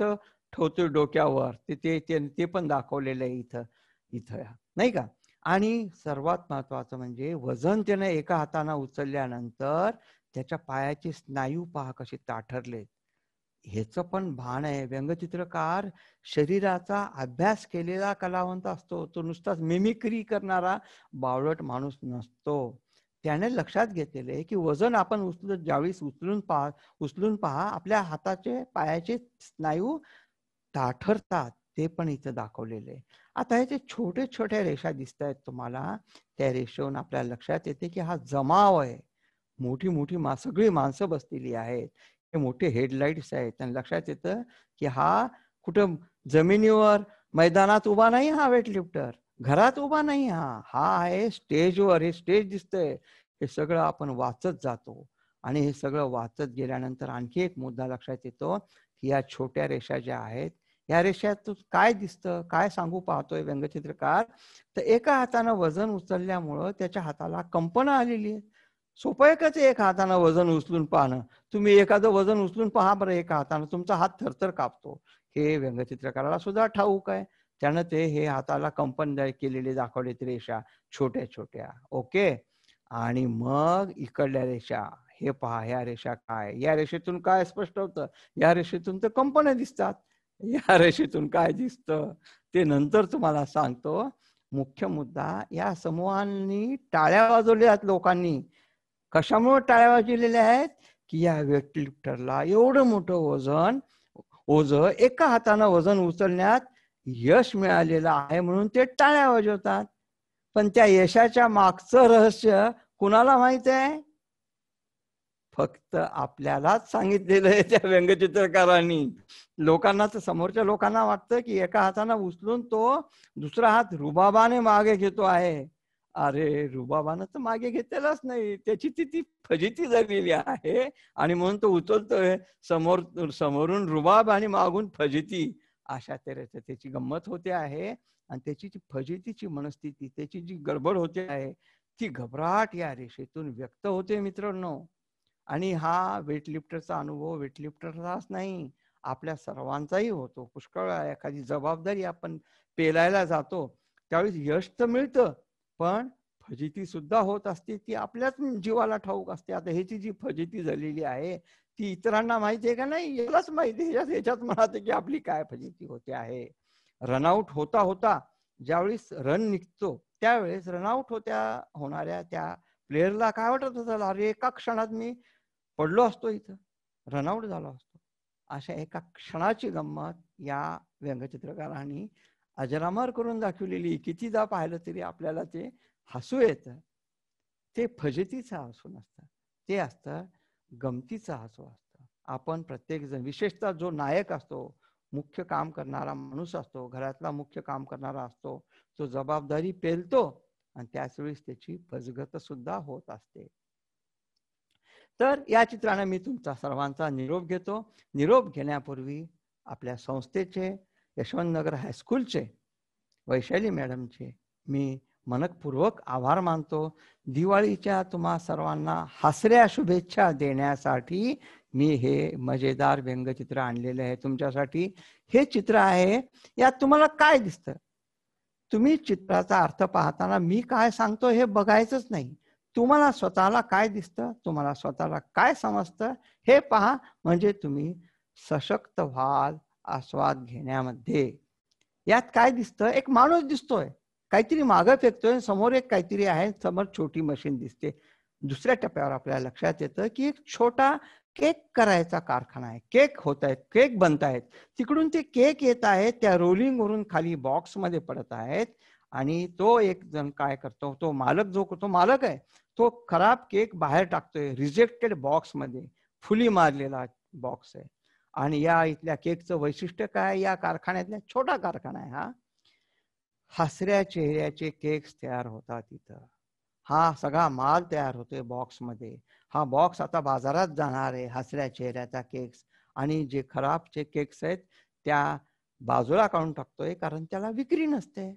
S2: ठेवतोय डोक्यावर. ते पण दाखवलेलं आहे इथं नाही का? आणि सर्वात महत्वाचं म्हणजे वजन त्याने एका हाताने उचलल्यानंतर त्याच्या पायाचे स्नायू पहा कसे ताठरलेत. ह्याचं पण भान आहे. व्यंगचित्रकार शरीराचा अभ्यास केलेला कलावंत असतो, तो नुसताच मिमिक्री करणारा बावळट माणूस नसतो. त्याने लक्षात घेतलेलं आहे की वजन आपण ज्यावेळेस उचलून पहा आपल्या हाताचे पायाचे स्नायू ताठरतात. ते पण इथं दाखवलेले आहे. आता हे जे छोटे छोट्या रेषा दिसत आहेत तुम्हाला, त्या रेषेवरून आपल्याला लक्षात येते की हा जमाव आहे. मोठी मोठी सगळी माणसं बसलेली आहेत. हे मोठे हेडलाईट्स आहेत. आणि लक्षात येतं की हा कुठं जमिनीवर मैदानात उभा नाही, हा वेटलिफ्टर घरात उभा नाही, हा आहे स्टेजवर. हे स्टेज दिसतंय. हे सगळं आपण वाचत जातो आणि हे सगळं वाचत गेल्यानंतर आणखी एक मुद्दा लक्षात येतो की या छोट्या रेषा ज्या आहेत, या रेषात काय दिसतं, काय सांगू पाहतोय व्यंगचित्रकार? तर एका हातानं वजन उचलल्यामुळं त्याच्या हाताला कंपन आलेली आहे. सोपं आहे का ते एका हातानं वजन उचलून पाहणं? तुम्ही एखादं वजन उचलून पहा बरं एका हातानं, तुमचा हात थरथर कापतो. हे व्यंगचित्रकाराला सुद्धा ठाऊक आहे. त्यानं ते हे हाताला कंपन केलेले दाखवलेत रेषा छोट्या छोट्या. ओके. आणि मग इकडल्या रेषा, हे पहा ह्या रेषा काय, या रेषेतून काय स्पष्ट होतं, या रेषेतून तर कंपन्या दिसतात, या रेषेतून काय दिसतं ते नंतर तुम्हाला सांगतो. मुख्य मुद्दा, या समूहांनी टाळ्या वाजवल्यात लोकांनी. कशामुळे टाळ्या वाजवलेल्या आहेत की या वेटलिफ्टरला एवढं मोठं ओझं एका हातानं वजन उचलण्यात यश मिळालेलं आहे म्हणून ते टाळ्या वाजवतात. पण त्या यशाच्या मागचं रहस्य कुणाला माहित आहे? फक्त आपल्यालाच सांगितलेलं आहे त्या व्यंगचित्रकारांनी. लोकांना तर, समोरच्या लोकांना वाटतं की एका हाताने उचलून तो दुसरा हात रुबाबाने मागे घेतो आहे. अरे रुबाबानं तर मागे घेतलेलाच नाही, त्याची ती फजिती झालेली आहे आणि म्हणून तो उचलतोय. समोरून रुबाब आणि मागून फजिती, अशा तऱ्हेचं त्याची गंमत होते आहे. आणि त्याची जी फजितीची मनस्थिती, त्याची जी गडबड होते आहे, ती घबराट या रेषेतून व्यक्त होते मित्रांनो. आणि हा वेटलिफ्टरचा अनुभव वेटलिफ्टरचाच नाही, आपल्या सर्वांचाही होतो. पुष्कळ एखादी जबाबदारी आपण पेलायला जातो त्यावेळेस यश तर मिळतं, पण फजिती सुद्धा होत असते, ती आपल्याच जीवाला ठाऊक असते. आता ह्याची जी फजिती झालेली आहे ती इतरांना माहिती आहे का नाही, यालाच माहिती आहे. ह्याच्यात म्हणत की आपली काय फजिती होते आहे. रनआउट होता होता ज्यावेळेस रन निघतो त्यावेळेस रनआउट होणाऱ्या त्या प्लेअरला काय वाटत होतं, अरे एका क्षणात मी पडलो असतो, इथं रनआउट झालो असतो. अशा एका क्षणाची गंमत या व्यंगचित्रकारांनी अजरामर करून दाखवलेली. कितीदा पाहिलं तरी आपल्याला ते हसू येतं. ते फजितीचं हसू नसतं, ते असतं गमतीचं हसू असतं. आपण प्रत्येक जण, विशेषतः जो नायक असतो, मुख्य काम करणारा माणूस असतो, घरातला मुख्य काम करणारा असतो, तो जबाबदारी पेलतो आणि त्याच वेळेस त्याची फजगत सुद्धा होत असते. तर या चित्राने मी तुमचा सर्वांचा निरोप घेतो. निरोप घेण्यापूर्वी आपल्या संस्थेचे, यशवंतनगर हायस्कूलचे वैशाली मॅडमचे मी मनपूर्वक आभार मानतो. दिवाळीच्या तुम्हा सर्वांना हसऱ्या शुभेच्छा देण्यासाठी मी हे मजेदार व्यंगचित्र आणलेले आहे तुमच्यासाठी. हे चित्र आहे, यात तुम्हाला काय दिसतं? तुम्ही चित्राचा अर्थ पाहताना मी काय सांगतो हे बघायचंच नाही. तुम्हाला स्वतःला काय दिसतं, तुम्हाला स्वतःला काय समजतं हे पहा, म्हणजे तुम्ही सशक्त व्हाल आस्वाद घेण्यामध्ये. यात काय दिसतं? एक माणूस दिसतोय, काहीतरी मागं फेकतोय, समोर एक काहीतरी आहे, समोर छोटी मशीन दिसते. दुसऱ्या टप्प्यावर आपल्याला लक्षात येतं की एक छोटा केक करायचा कारखाना आहे. केक होत आहेत, केक बनत आहेत. तिकडून ते केक येत आहेत, त्या रोलिंग वरून खाली बॉक्स मध्ये पडत आहेत. आणि तो एक जण काय करतो, तो मालक आहे, तो खराब केक बाहेर टाकतोय रिजेक्टेड बॉक्स मध्ये. फुली मारलेला बॉक्स आहे. आणि या इथल्या केकचं वैशिष्ट्य काय? या कारखान्यातल्या, छोटा कारखाना आहे हा, हसऱ्या चेहऱ्याचे केक्स तयार होतात इथं. हा सगळा माल तयार होतोय बॉक्स मध्ये. हा बॉक्स आता बाजारात जाणार आहे, हसऱ्या चेहऱ्याचा केक्स. आणि जे खराबचे केक्स आहेत त्या बाजूला काढून टाकतोय, कारण त्याला विक्री नसते,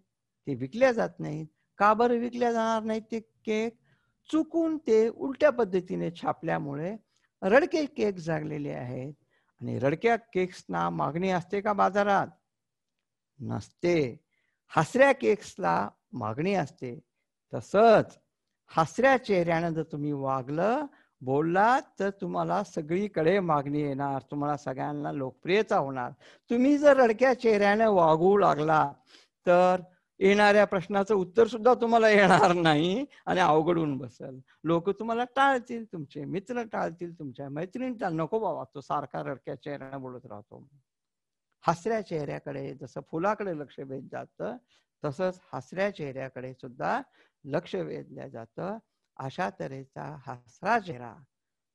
S2: ते विकल्या जात नाहीत. का बरं विकल्या जाणार नाहीत ते केक? चुकून ते उलट्या पद्धतीने छापल्यामुळे रडके केक झालेले आहेत. आणि रडक्या केक्सना मागणी असते का बाजारात? नसते. हसऱ्या केक्सला मागणी असते. तसंच हसऱ्या चेहऱ्यानं जर तुम्ही वागलं, बोललात, तर तुम्हाला सगळीकडे मागणी येणार, तुम्हाला सगळ्यांना लोकप्रियता होणार. तुम्ही जर रडक्या चेहऱ्याने वागू लागला तर येणाऱ्या प्रश्नाचं उत्तर सुद्धा तुम्हाला येणार नाही आणि अवघडून बसेल. लोक तुम्हाला टाळतील, तुमचे मित्र टाळतील, तुमच्या मैत्रिणी टाळ, नको बाबा तो सारखा रडक्या चेहऱ्याने बोलत राहतो. हसऱ्या चेहऱ्याकडे जसं फुलाकडे लक्ष वेध जातं, तसंच हसऱ्या चेहऱ्याकडे सुद्धा लक्ष वेधल्या जातं. अशा तऱ्हेचा हसरा चेहरा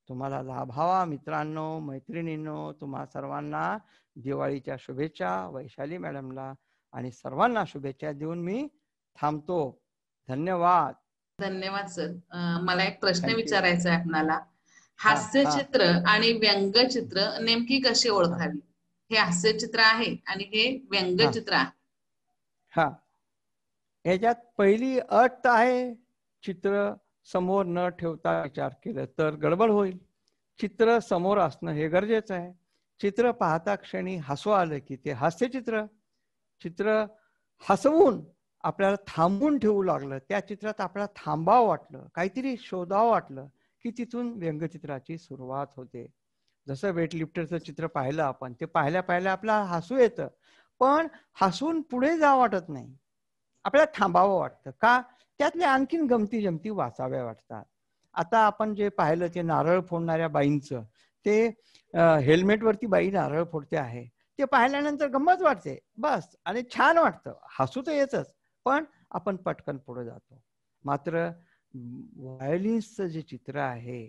S2: तुम्हाला लाभावा. मित्रांनो, मैत्रिणींनो, तुम्हा सर्वांना दिवाळीच्या शुभेच्छा. वैशाली मॅडमला आणि सर्वांना शुभेच्छा देऊन मी थांबतो. धन्यवाद.
S1: धन्यवाद सर. मला एक प्रश्न
S2: थँक्यू.
S1: विचारायचा आहे आपणाला.
S2: हा,
S1: हास्यचित्र आणि व्यंगचित्र नेमकी कशी ओळखावी? हे हास्यचित्र आहे आणि हे व्यंगचित्र आहे.
S2: हा, याच्यात पहिली अट आहे, चित्र समोर न ठेवता विचार केलं तर गडबड होईल. चित्र समोर असणं हे गरजेचं आहे. चित्र पाहता क्षणी हसू आलं की ते हास्यचित्र. चित्र हसवून आपल्याला थांबून ठेवू लागलं. त्या चित्रात आपल्याला थांबावं वाटलं, काहीतरी शोधावं वाटलं की तिथून व्यंगचित्राची सुरुवात होते. जसं वेटलिफ्टरचं चित्र पाहिलं आपण, ते पाहिल्या पाहिल्या आपल्याला हसू येतं, पण हसून पुढे जावं वाटत नाही. आपल्याला थांबावं वाटतं. का? त्यातले आणखीन गमती जमती वाचाव्या वाटतात. आता आपण जे पाहिलं ते नारळ फोडणाऱ्या बाईंचं, ते हेल्मेटवरती बाई नारळ फोडते आहे, ते पाहिल्यानंतर गंमत वाटते बस, आणि छान वाटतं, हसू तर येतच, पण आपण पटकन पुढे जातो. मात्र व्हायोलिन्सचं जे चित्र आहे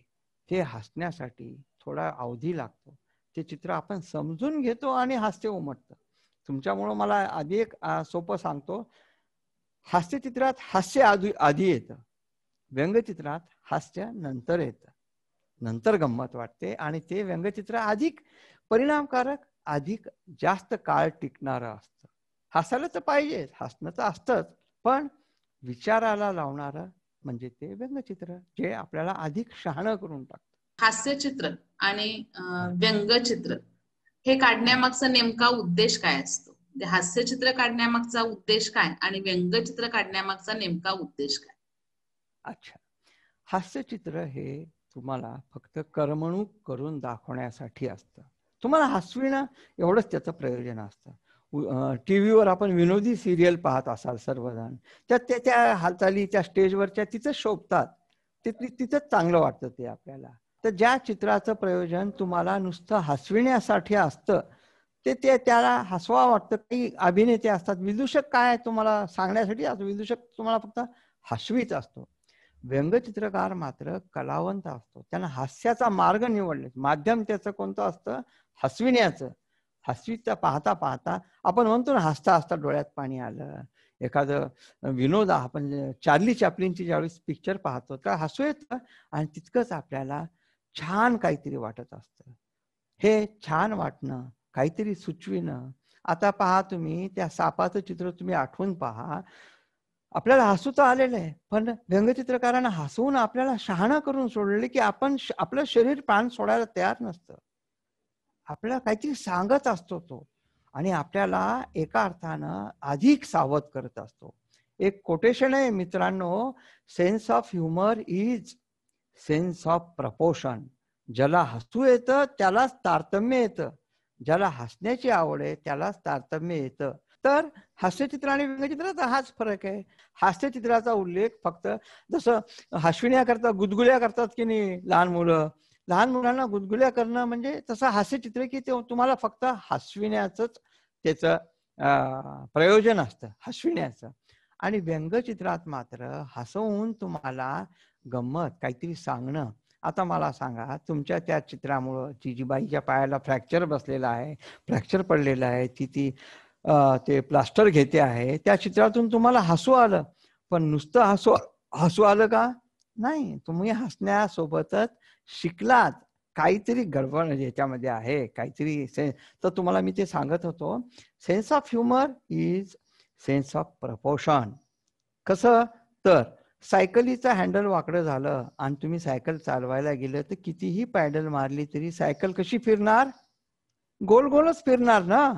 S2: ते हसण्यासाठी थोडा अवधी लागतो. ते चित्र आपण समजून घेतो आणि हास्य उमटतं. तुमच्यामुळं मला आधी एक सोपं सांगतो. हास्यचित्रात हास्य आधी येतं, व्यंगचित्रात हास्य नंतर येतं. नंतर गंमत वाटते आणि ते व्यंगचित्र अधिक परिणामकारक, अधिक जास्त काळ टिकणारं असतं. हसायला तर पाहिजे, हसणं तर असतंच, पण विचाराला लावणारं म्हणजे ते व्यंगचित्र, जे आपल्याला अधिक शहाणं करून टाकतं.
S1: हास्यचित्र आणि व्यंगचित्र हे काढण्यामागचा नेमका उद्देश काय असतो? म्हणजे हास्यचित्र काढण्यामागचा उद्देश काय आणि व्यंगचित्र काढण्यामागचा नेमका उद्देश काय?
S2: अच्छा, हास्यचित्र हे तुम्हाला फक्त करमणूक करून दाखवण्यासाठी असतं. तुम्हाला हसविणं एवढंच त्याचं प्रयोजन असतं. टीव्हीवर आपण विनोदी सिरियल पाहत असाल सर्वजण, त्यात त्या हालचाली त्या स्टेजवरच्या तिथं शोभतात, तिथंच चांगलं वाटतं ते आपल्याला. तर ज्या चित्राचं प्रयोजन तुम्हाला नुसतं हसविण्यासाठी असतं, ते त्याला हसवा वाटतं. काही अभिनेते असतात, विदूषक काय तुम्हाला सांगण्यासाठी असतो, विदूषक तुम्हाला फक्त हसवीत असतो. व्यंगचित्रकार मात्र कलावंत असतो, त्यानं हास्याचा मार्ग निवडले. माध्यम त्याचं कोणतं असतं? हसविण्याचं. हसवीत पाहता पाहता आपण म्हणतो ना, हसता हसता डोळ्यात पाणी आलं. एखादं विनोद, आपण चार्ली चॅप्लिनची ज्यावेळेस पिक्चर पाहतो तर हसू येतं, आणि तितकंच आपल्याला छान काहीतरी वाटत असतं. हे छान वाटणं, काहीतरी सुचविणं. आता पहा, तुम्ही त्या सापाचं चित्र तुम्ही आठवून पहा, आपल्याला हसू तर आलेलं आहे, पण व्यंगचित्रकारांना हसवून आपल्याला शहाणं करून सोडले की आपण आपलं शरीर प्राण सोडायला तयार नसतं. आपल्याला काहीतरी सांगत असतो तो, आणि आपल्याला एका अर्थानं अधिक सावध करत असतो. एक कोटेशन आहे मित्रांनो, sense of humour is sense of proportion. ज्याला हसू येतं त्यालाच तारतम्य येतं, ज्याला हसण्याची आवड आहे त्यालाच तारतम्य येतं. तर हास्यचित्र आणि व्यंगचित्राचा हाच फरक आहे. हास्यचित्राचा उल्लेख फक्त जसं हसविण्याकरता गुदगुल्या करतात की नाही लहान मुलं, लहान मुलांना गुदगुल्या करणं म्हणजे तसं हास्यचित्र की ते तुम्हाला फक्त हसविण्याचंच त्याचं प्रयोजन असतं, हसविण्याचं. आणि व्यंगचित्रात मात्र हसवून तुम्हाला गंमत काहीतरी सांगणं. आता मला सांगा, तुमच्या त्या चित्रामुळं जिजीबाईच्या पायाला फ्रॅक्चर बसलेला आहे, फ्रॅक्चर पडलेला आहे, ती ते प्लास्टर घेते आहे, त्या चित्रातून तुम्हाला हसू आलं, पण नुसतं हसू आलं का? नाही, तुम्ही हसण्यासोबतच शिकलात काहीतरी गडबड याच्यामध्ये आहे, काहीतरी तर तुम्हाला मी ते सांगत होतो, sense of humour is sense of proportion. कसं? तर सायकलीचं हँडल वाकडं झालं आणि तुम्ही सायकल चालवायला गेलं तर कितीही पॅडल मारली तरी सायकल कशी फिरणार? गोल गोलच फिरणार ना.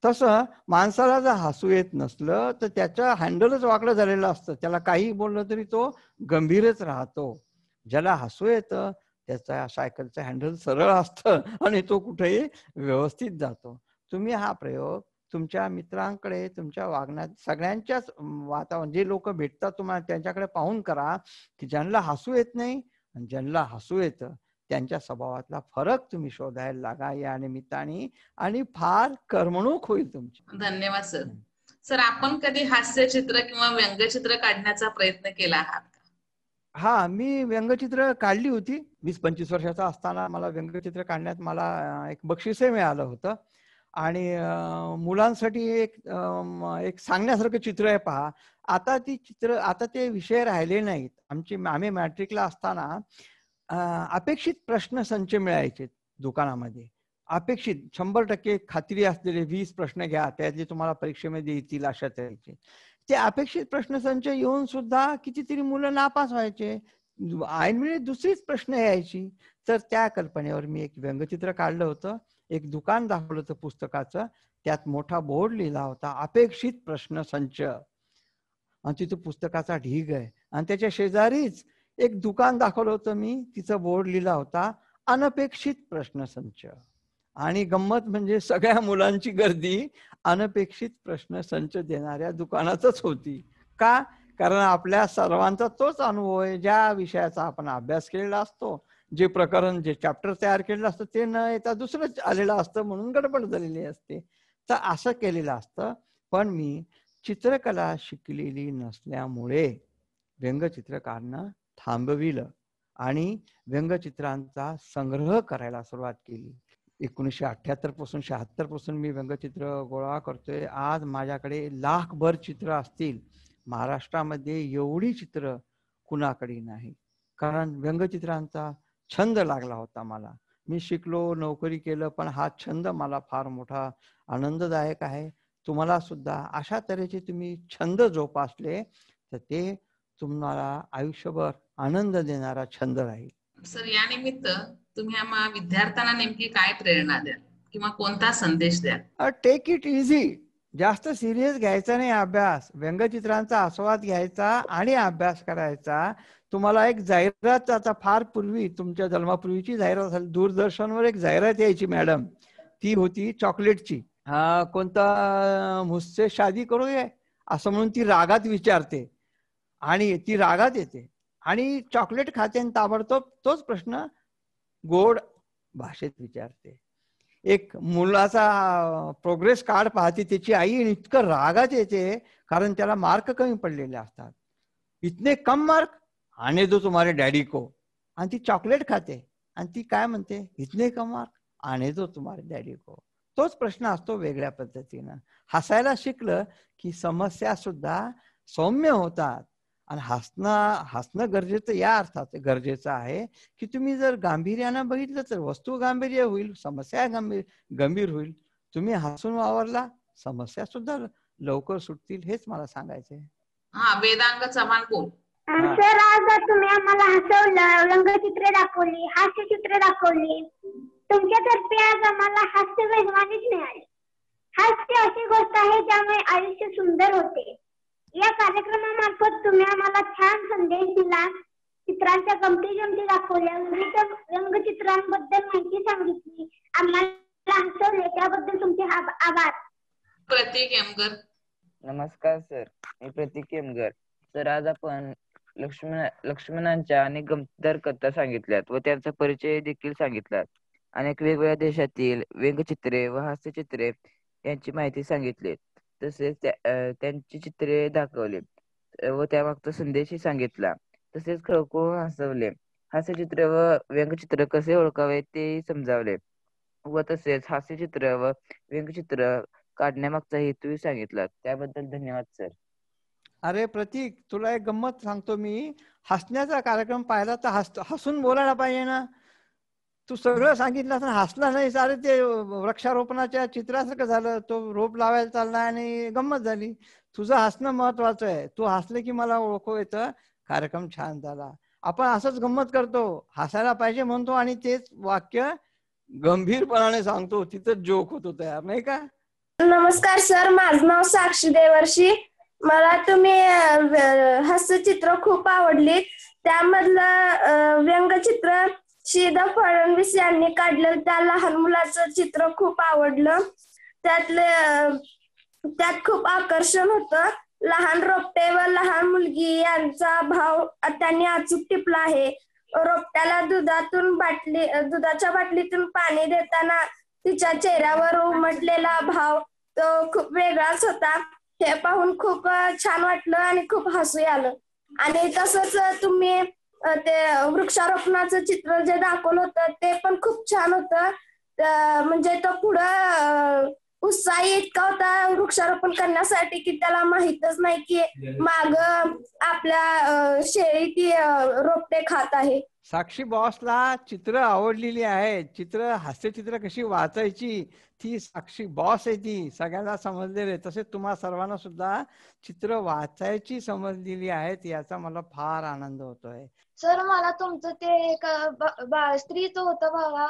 S2: तसं माणसाला जर हसू येत नसलं तर त्याचं हँडलच वाकडं झालेलं असतं, त्याला काही बोललं तरी तो गंभीरच राहतो. ज्याला हसू येतं त्याचा सायकलचं हँडल सरळ असतं आणि तो कुठेही व्यवस्थित जातो. तुम्ही हा प्रयोग तुमच्या मित्रांकडे, तुमच्या वागण्यात, सगळ्यांच्याच वातावरण, जे लोक भेटतात तुम्हाला त्यांच्याकडे पाहून करा की ज्यांना हसू येत नाही आणि ज्यांना हसू येतं त्यांच्या स्वभावातला फरक तुम्ही शोधायला लागा या निमित्ताने, आणि फार करमणूक होईल तुमची.
S1: धन्यवाद सर. सर, आपण कधी हास्यचित्र किंवा व्यंगचित्र काढण्याचा प्रयत्न केला आहात का?
S2: हा, मी व्यंगचित्र काढली होती. 20-25 वर्षाचा असताना मला व्यंगचित्र काढण्यात मला एक बक्षीसही मिळालं होतं. आणि मुलांसाठी एक सांगण्यासारखं चित्र आहे पहा. आता ते विषय राहिले नाहीत. आम्ही मॅट्रिकला असताना अपेक्षित प्रश्न संच मिळायचे दुकानामध्ये. अपेक्षित 100% खात्री असलेले 20 प्रश्न घ्या, त्यातले तुम्हाला परीक्षेमध्ये येतील अशा तऱ्हेचे. ते अपेक्षित प्रश्नसंच येऊन सुद्धा कितीतरी मुलं नापास व्हायचे. ऐनवेळी दुसरीच प्रश्न यायची. तर त्या कल्पनेवर मी एक व्यंगचित्र काढलं होतं. एक दुकान दाखवलं होतं पुस्तकाचं, त्यात मोठा बोर्ड लिहिला होता अपेक्षित प्रश्न संच, आणि तिथं पुस्तकाचा ढीग आहे. आणि त्याच्या शेजारीच एक दुकान दाखवलं होतं मी, तिचा बोर्ड लिहिला होता अनपेक्षित प्रश्न संच. आणि गंमत म्हणजे सगळ्या मुलांची गर्दी अनपेक्षित प्रश्न संच देणाऱ्या दुकानातच होती. का? कारण आपल्या सर्वांचा तोच अनुभव आहे, ज्या विषयाचा आपण अभ्यास केलेला असतो, जे प्रकरण जे चॅप्टर तयार केलेलं असतं ते न येता दुसरंच आलेलं असतं, म्हणून गडबड झालेली असते. तर असं केलेलं असतं. पण मी चित्रकला शिकलेली नसल्यामुळे व्यंगचित्र काढणं थांबविलं आणि व्यंगचित्रांचा संग्रह करायला सुरुवात केली. 1978 पासून 76 पासून मी व्यंगचित्र गोळा करतोय. आज माझ्याकडे लाखभर चित्र असतील. महाराष्ट्रामध्ये एवढी चित्र कुणाकडे नाही, कारण व्यंगचित्रांचा छंद लागला होता मला. मी शिकलो, नोकरी केलं, पण हा छंद मला फार मोठा आनंददायक आहे. तुम्हाला सुद्धा अशा तऱ्हेचे तुम्ही छंद जोपासले तर ते तुम्हाला आयुष्यभर आनंद देणारा छंद राहील.
S1: सर, या निमित्त तुम्ही आम्हा विद्यार्थ्यांना नेमकी काय प्रेरणा द्याल किंवा कोणता संदेश द्याल?
S2: Take it easy. जास्त सिरियस घ्यायचा नाही अभ्यास. व्यंगचित्रांचा आस्वाद घ्यायचा आणि अभ्यास करायचा. तुम्हाला एक जाहिरात, आता फार पूर्वी, तुमच्या जन्मापूर्वीची जाहिरात झाली, दूरदर्शनवर एक जाहिरात यायची मॅडम, ती होती चॉकलेटची. कोणता मुझसे शादी करोगे असं म्हणून ती रागात विचारते आणि ती रागात येते आणि चॉकलेट खाते आणि ताबडतोब तोच प्रश्न गोड भाषेत विचारते. एक मुलाचा प्रोग्रेस कार्ड पाहते त्याची आई, इतकं रागात येते कारण त्याला मार्क कमी पडलेले असतात. इतने कम मार्क, आने दो तुम्हारे डॅडी को. आणि ती चॉकलेट खाते आणि ती काय म्हणते, इतने कम मार्क, आने दो तुम्हारे डॅडी को. तोच प्रश्न असतो वेगळ्या पद्धतीनं. हसायला शिकलं की समस्या सुद्धा सौम्य होतात. आणि हसणं गरजेचं या अर्थात गरजेचं आहे की तुम्ही जर गांभीर्यानं बघितलं तर वस्तू गांभीर्य होईल, समस्या गंभीर होईल. तुम्ही हसून वावरला, समस्या सुद्धा लवकर सुटतील, हेच मला सांगायचंय.
S1: वेदांग चव्हाण बोल.
S3: सर, आज तुम्ही आम्हाला हसवलं, व्यंगचित्रे दाखवली, हास्यचित्र दाखवली. तुमच्यातर्फे आज आम्हाला हास्य मेजवानीच मिळाली. हास्य अशी गोष्ट आहे ज्यामुळे आयुष्य सुंदर होते. या कार्यक्रमामार्फत तुम्ही आम्हाला छान संदेश दिला, चित्रांच्या गमती जमती दाखवल्या, विविध व्यंगचित्रांबद्दल माहिती सांगितली, आम्हाला हसवले, त्याबद्दल तुमचे आभार.
S1: प्रतीक एमगर.
S5: नमस्कार सर, मी प्रतीक एमगर. सर, आज आपण लक्ष्मणांच्या अनेक गमतीदार कथा सांगितल्यात व त्यांचा परिचय देखील सांगितला. अनेक वेगवेगळ्या देशातील व्यंगचित्रे व हास्यचित्रे यांची माहिती सांगितली. तसेच त्यांची चित्रे दाखवली व त्यामागचा संदेशही सांगितला. तसेच खळखळून हसवले. हास्यचित्र व व्यंगचित्र कसे ओळखावे ते समजावले व तसेच हास्यचित्र व व्यंगचित्र काढण्यामागचा हेतूही सांगितला. त्याबद्दल धन्यवाद सर.
S2: अरे प्रतीक, तुला एक गंमत सांगतो मी. हसण्याचा कार्यक्रम पाहिला तर हसून बोलायला पाहिजे ना. तू सगळं सांगितलं तर हसला नाही. अरे ते वृक्षारोपणाच्या चित्रासारखं झालं, तो रोप लावायला चालला आणि गंमत झाली. तुझं हसणं महत्वाचं आहे. तू हसले की मला ओळखू येतं कार्यक्रम छान झाला. आपण असंच गंमत करतो, हसायला पाहिजे म्हणतो आणि तेच वाक्य गंभीरपणाने सांगतो, तिथं जोक होतो तयार, नाही का?
S6: नमस्कार सर, माझं नाव साक्षी देवर्षी. मला तुम्ही हास्यचित्र खूप आवडली. त्यामधलं व्यंगचित्र श्रीदा फडणवीस यांनी काढलं त्या लहान मुलाचं चित्र खूप आवडलं. त्यात खूप आकर्षण होतं. लहान रोपटे व लहान मुलगी यांचा भाव त्यांनी अचूक टिपला आहे. रोपट्याला दुधाच्या बाटलीतून पाणी देताना तिच्या चेहऱ्यावर उमटलेला भाव तो खूप वेगळाच होता. हे पाहून खूप छान वाटलं आणि खूप हसू आलं. आणि तसंच तुम्ही ते वृक्षारोपणाचं चित्र जे दाखवलं होतं ते पण खूप छान होतं. म्हणजे तो पुढं उत्साही इतका होता वृक्षारोपण करण्यासाठी की त्याला माहीतच नाही की माग आपल्या शेळी ती रोपटे खात आहे.
S2: साक्षी बॉसला चित्र आवडलेली आहे. हास्यचित्र कशी वाचायची ती साक्षी बॉस आहे, ती सगळ्यांना समजलेली आहे. तसेच तुम्हा सर्वांना सुद्धा चित्र वाचायची समजलेली आहेत, याचा मला फार आनंद होतोय.
S7: सर, मला तुमचं ते एक स्त्रीचं होतं बघा,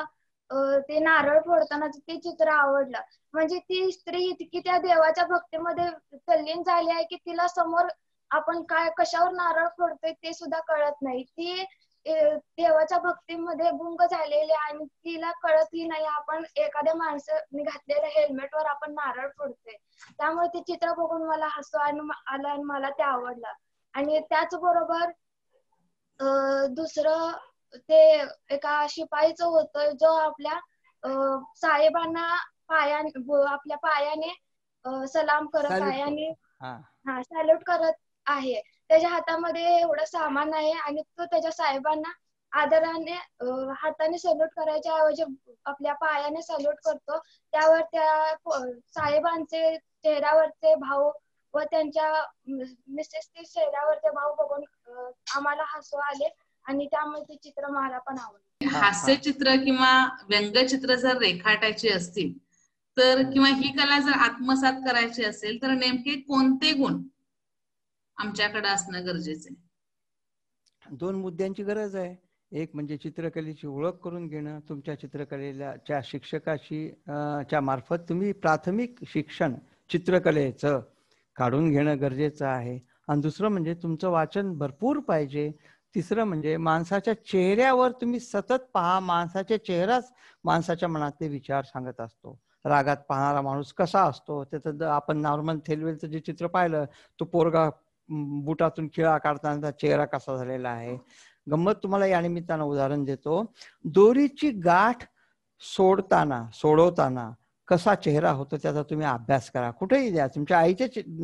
S6: ते नारळ फोडतानाच ते चित्र आवडलं. म्हणजे ती स्त्री इतकी त्या देवाच्या भक्तीमध्ये तल्लीन झाली आहे की तिला समोर आपण काय कशावर नारळ फोडतोय ते सुद्धा कळत नाही. ती देवाच्या भक्तीमध्ये गुंग झालेली आहे आणि तिला कळतही नाही आपण एखाद्या माणसाने घातलेल्या हेल्मेटवर आपण नारळ फोडतोय. त्यामुळे ते चित्र बघून मला हसू आलं आणि मला ते आवडलं. आणि त्याचबरोबर दुसरं ते एका शिपाईचं होतं जो आपल्या साहेबांना आपल्या पायाने सलाम करत आहे आणि सॅल्यूट करत आहे. त्याच्या हातामध्ये एवढं सामान आहे आणि तो त्याच्या साहेबांना आदराने हाताने सॅल्यूट करायच्या ऐवजी आपल्या पायाने सॅल्यूट करतो. त्यावर त्या साहेबांचे चेहऱ्यावरचे भाव व त्यांच्या मिसेसचे चेहऱ्यावरचे भाव बघून आम्हाला हसू आले आणि त्यामुळे ते चित्र मला पण आवडले.
S1: हास्य चित्र किंवा व्यंगचित्र जर रेखाटायचे असतील तर किंवा ही कला जर आत्मसात करायची असेल तर नेमके कोणते गुण आमच्याकडे असणं गरजेचं आहे?
S2: 2 मुद्द्यांची गरज आहे. एक म्हणजे चित्रकलेची ओळख करून घेणं. तुमच्या चित्रकलेच्या शिक्षकाशी च्या मार्फत तुम्ही प्राथमिक शिक्षण चित्रकलेचं काढून घेणं गरजेचं आहे. आणि दुसरं म्हणजे तुमचं वाचन भरपूर पाहिजे. तिसरं म्हणजे माणसाच्या चेहऱ्यावर तुम्ही सतत पहा. माणसाच्या चेहराच माणसाच्या मनातले विचार सांगत असतो. रागात पाहणारा माणूस कसा असतो त्याचं आपण नॉर्मल थेलवेलचं जे चित्र पाहिलं, तो पोरगा बुटातून खिळा काढताना चेहरा कसा झालेला आहे. गंमत तुम्हाला या निमित्तानं उदाहरण देतो. दोरीची गाठ सोडवताना कसा चेहरा होतो त्याचा तुम्ही अभ्यास करा. कुठेही द्या. तुमच्या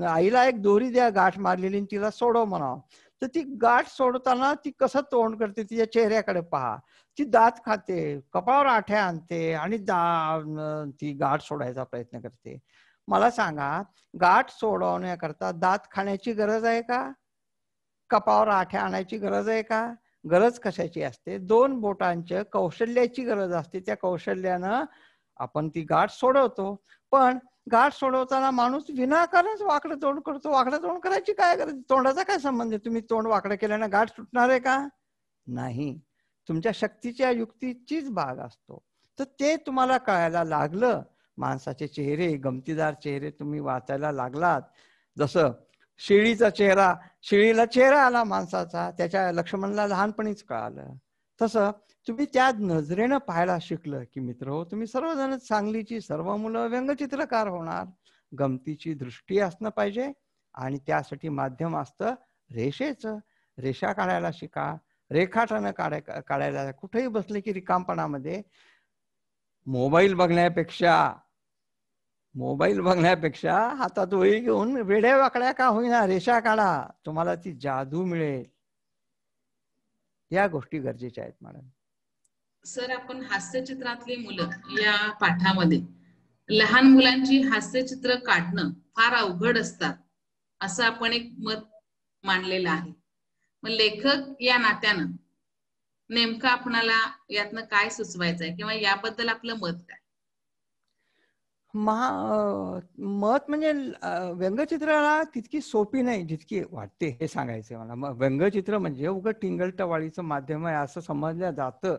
S2: आईला एक दोरी द्या गाठ मारलेली आणि तिला सोडव म्हणावं, तर ती गाठ सोडताना ती कसं तोंड करते तिच्या चेहऱ्याकडे पहा. ती दात खाते, कपाळावर आठ्या आणते आणि ती गाठ सोडायचा प्रयत्न करते. मला सांगा, गाठ सोडवण्याकरता दात खाण्याची गरज आहे का? कपाळावर आठ्या आणायची गरज आहे का? गरज कशाची असते? 2 बोटांच्या कौशल्याची गरज असते. त्या कौशल्यानं आपण ती गाठ सोडवतो. पण गाठ सोडवताना माणूस विनाकारणच वाकडं तोंड करतो. वाकडं तोंड करायची काय गरज? तोंडाचा काय संबंध आहे? तुम्ही तोंड वाकडं केल्यानं गाठ सुटणार आहे का? नाही. तुमच्या शक्तीच्या युक्तीचीच भाग असतो. तर ते तुम्हाला कळायला लागलं. माणसाचे चेहरे, गमतीदार चेहरे तुम्ही वाचायला लागलात. जसं शेळीचा चेहरा, शेळीला चेहरा आला माणसाचा, त्याच्या लक्ष्मणला लहानपणीच कळालं. तसं तुम्ही त्या नजरेनं पाहायला शिकलं की मित्र तुम्ही सर्वजण सांगलीची सर्व मुलं व्यंगचित्रकार होणार. गमतीची दृष्टी असणं पाहिजे आणि त्यासाठी माध्यम असतं रेषेचं. रेषा काढायला शिका. रेखाटनं काढायला कुठेही बसले की रिकामपणामध्ये मोबाईल बघण्यापेक्षा हातात वही घेऊन वेड्या वाकड्या का होईना रेषा काढा. तुम्हाला ती जादू मिळेल. या गोष्टी गरजेच्या आहेत मॅडम.
S1: सर, आपण हास्यचित्रातली मुलं या पाठामध्ये लहान मुलांची हास्यचित्र काढणं फार अवघड असतात असं आपण एक मत मांडलेलं आहे. मग लेखक या नात्यानं नेमकं आपणाला यातनं काय सुचवायचं आहे किंवा याबद्दल आपलं मत काय?
S2: मत म्हणजे व्यंगचित्राला तितकी सोपी नाही जितकी वाटते हे सांगायचं मला. व्यंगचित्र म्हणजे उगाच टिंगलटवाळीचं माध्यम आहे असं समजलं जातं.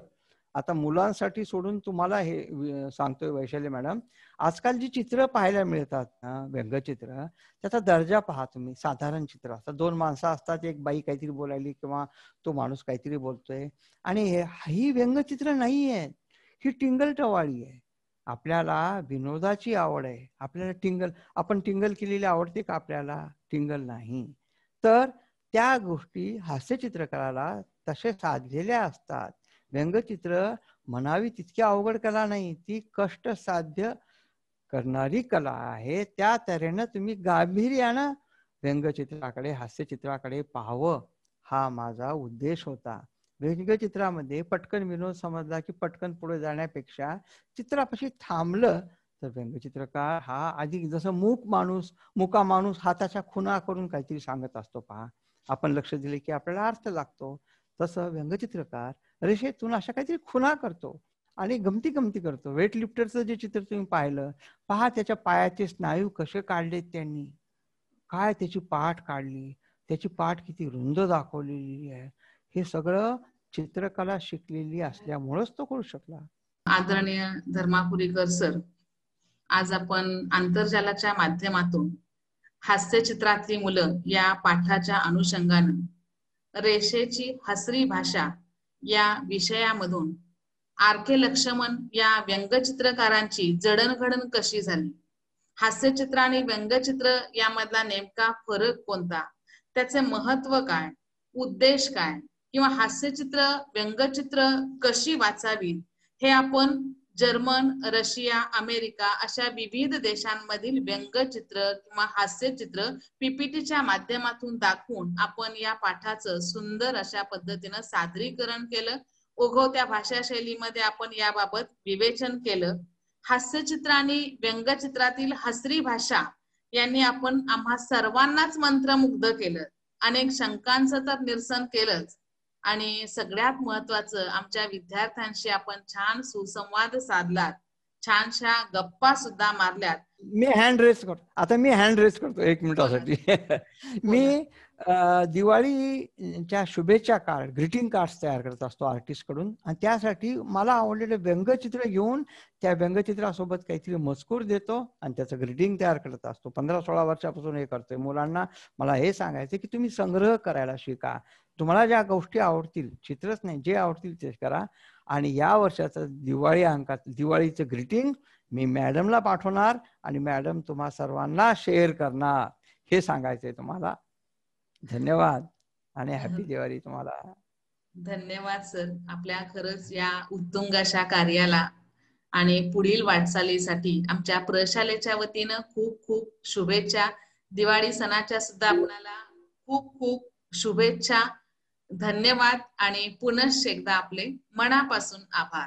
S2: आता मुलांसाठी सोडून तुम्हाला हे सांगतोय वैशाली मॅडम, आजकाल जी चित्र पाहायला मिळतात ना व्यंगचित्र, त्याचा दर्जा पहा तुम्ही. साधारण चित्र असतात, 2 माणसं असतात, एक बाई काहीतरी बोलायली किंवा तो माणूस काहीतरी बोलतोय आणि ही व्यंगचित्र नाही आहेत, ही टिंगलटवाळी आहे. आपल्याला विनोदाची आवड आहे. आपल्याला आपण टिंगल केलेली आवडते का आपल्याला? टिंगल नाही. तर त्या गोष्टी हास्यचित्रकाराला तसे साधलेल्या असतात. व्यंगचित्र म्हणावी तितकी अवघड कला नाही, ती कष्ट साध्य करणारी कला आहे. त्या तऱ्हेनं तुम्ही गांभीर्यानं व्यंगचित्राकडे, हास्यचित्राकडे पाहावं हा माझा उद्देश होता. व्यंगचित्रामध्ये पटकन विनोद समजला की पटकन पुढे जाण्यापेक्षा चित्रापाशी थांबलं तर व्यंगचित्रकार हा अधिक, जसं मुका माणूस हाताच्या खुणा करून काहीतरी सांगत असतो पहा, आपण लक्ष दिले की आपल्याला अर्थ लागतो. तसं व्यंगचित्रकार रेषेतून अशा काहीतरी खुणा करतो आणि गमती करतो. वेट लिफ्टरचं जे चित्र तुम्ही पाहिलं, पहा त्याच्या पायाचे स्नायू कसे काढलेत त्यांनी, काय त्याची पाठ काढली, त्याची पाठ किती रुंद दाखवलेली आहे. हे सगळं चित्रकला शिकलेली असल्यामुळेच तो करू शकला.
S1: आदरणीय धर्मापुरीकर सर, आज आपण आंतरजालाच्या माध्यमातून हास्यचित्रातली मुलं या पाठाच्या अनुषंगानं रेषेची हसरी भाषा या विषयामधून आर.के. लक्ष्मण या व्यंगचित्रकारांची जडणघडण कशी झाली, हास्यचित्र आणि व्यंगचित्र यामधला नेमका फरक कोणता, त्याचे महत्व काय, उद्देश काय, किंवा हास्यचित्र व्यंगचित्र कशी वाचावी हे आपण जर्मन, रशिया, अमेरिका अशा विविध देशांमधील व्यंगचित्र किंवा हास्यचित्र पीपीटीच्या माध्यमातून दाखवून आपण या पाठाचं सुंदर अशा पद्धतीनं सादरीकरण केलं. ओघवत्या भाषा शैलीमध्ये आपण याबाबत विवेचन केलं. हास्यचित्र आणि व्यंगचित्रातील हसरी भाषा यांनी आपण आम्हा सर्वांनाच मंत्रमुग्ध केलं. अनेक शंकांचं तर निरसन केलंच आणि सगळ्यात महत्वाचं आमच्या विद्यार्थ्यांशी आपण छान सुसंवाद साधलात, छानशा गप्पा सुद्धा मारल्यात.
S2: मी हँड रेस करतो आता, मी हँड रेस करतो 1 मिनिटासाठी. मी दिवाळीच्या शुभेच्छा कार्ड, ग्रीटिंग कार्ड्स तयार करत असतो आर्टिस्ट कडून, आणि त्यासाठी मला आवडलेले व्यंगचित्र घेऊन त्या व्यंगचित्रासोबत काहीतरी मजकूर देतो आणि त्याचं ग्रीटिंग तयार करत असतो. 15-16 वर्षापासून हे करतोय. मुलांना मला हे सांगायचं की तुम्ही संग्रह करायला शिका. तुम्हाला ज्या गोष्टी आवडतील, चित्रच नाही, जे आवडतील ते करा. आणि या वर्षाचं दिवाळी अंकात दिवाळीचं ग्रीटिंग मी मॅडमला पाठवणार आणि मॅडम तुम्हा सर्वांना शेअर करणार, हे सांगायचंय तुम्हाला. धन्यवाद आणि हॅपी दिवाळी तुम्हाला.
S1: धन्यवाद सर, आपल्या खरंच या उत्तुंग अशा कार्याला आणि पुढील वाटचालीसाठी आमच्या प्रशालेच्या वतीनं खूप खूप शुभेच्छा. दिवाळी सणाच्या सुद्धा आपल्याला खूप खूप शुभेच्छा. धन्यवाद आणि पुनश्च एकदा आपले मनापासून आभार.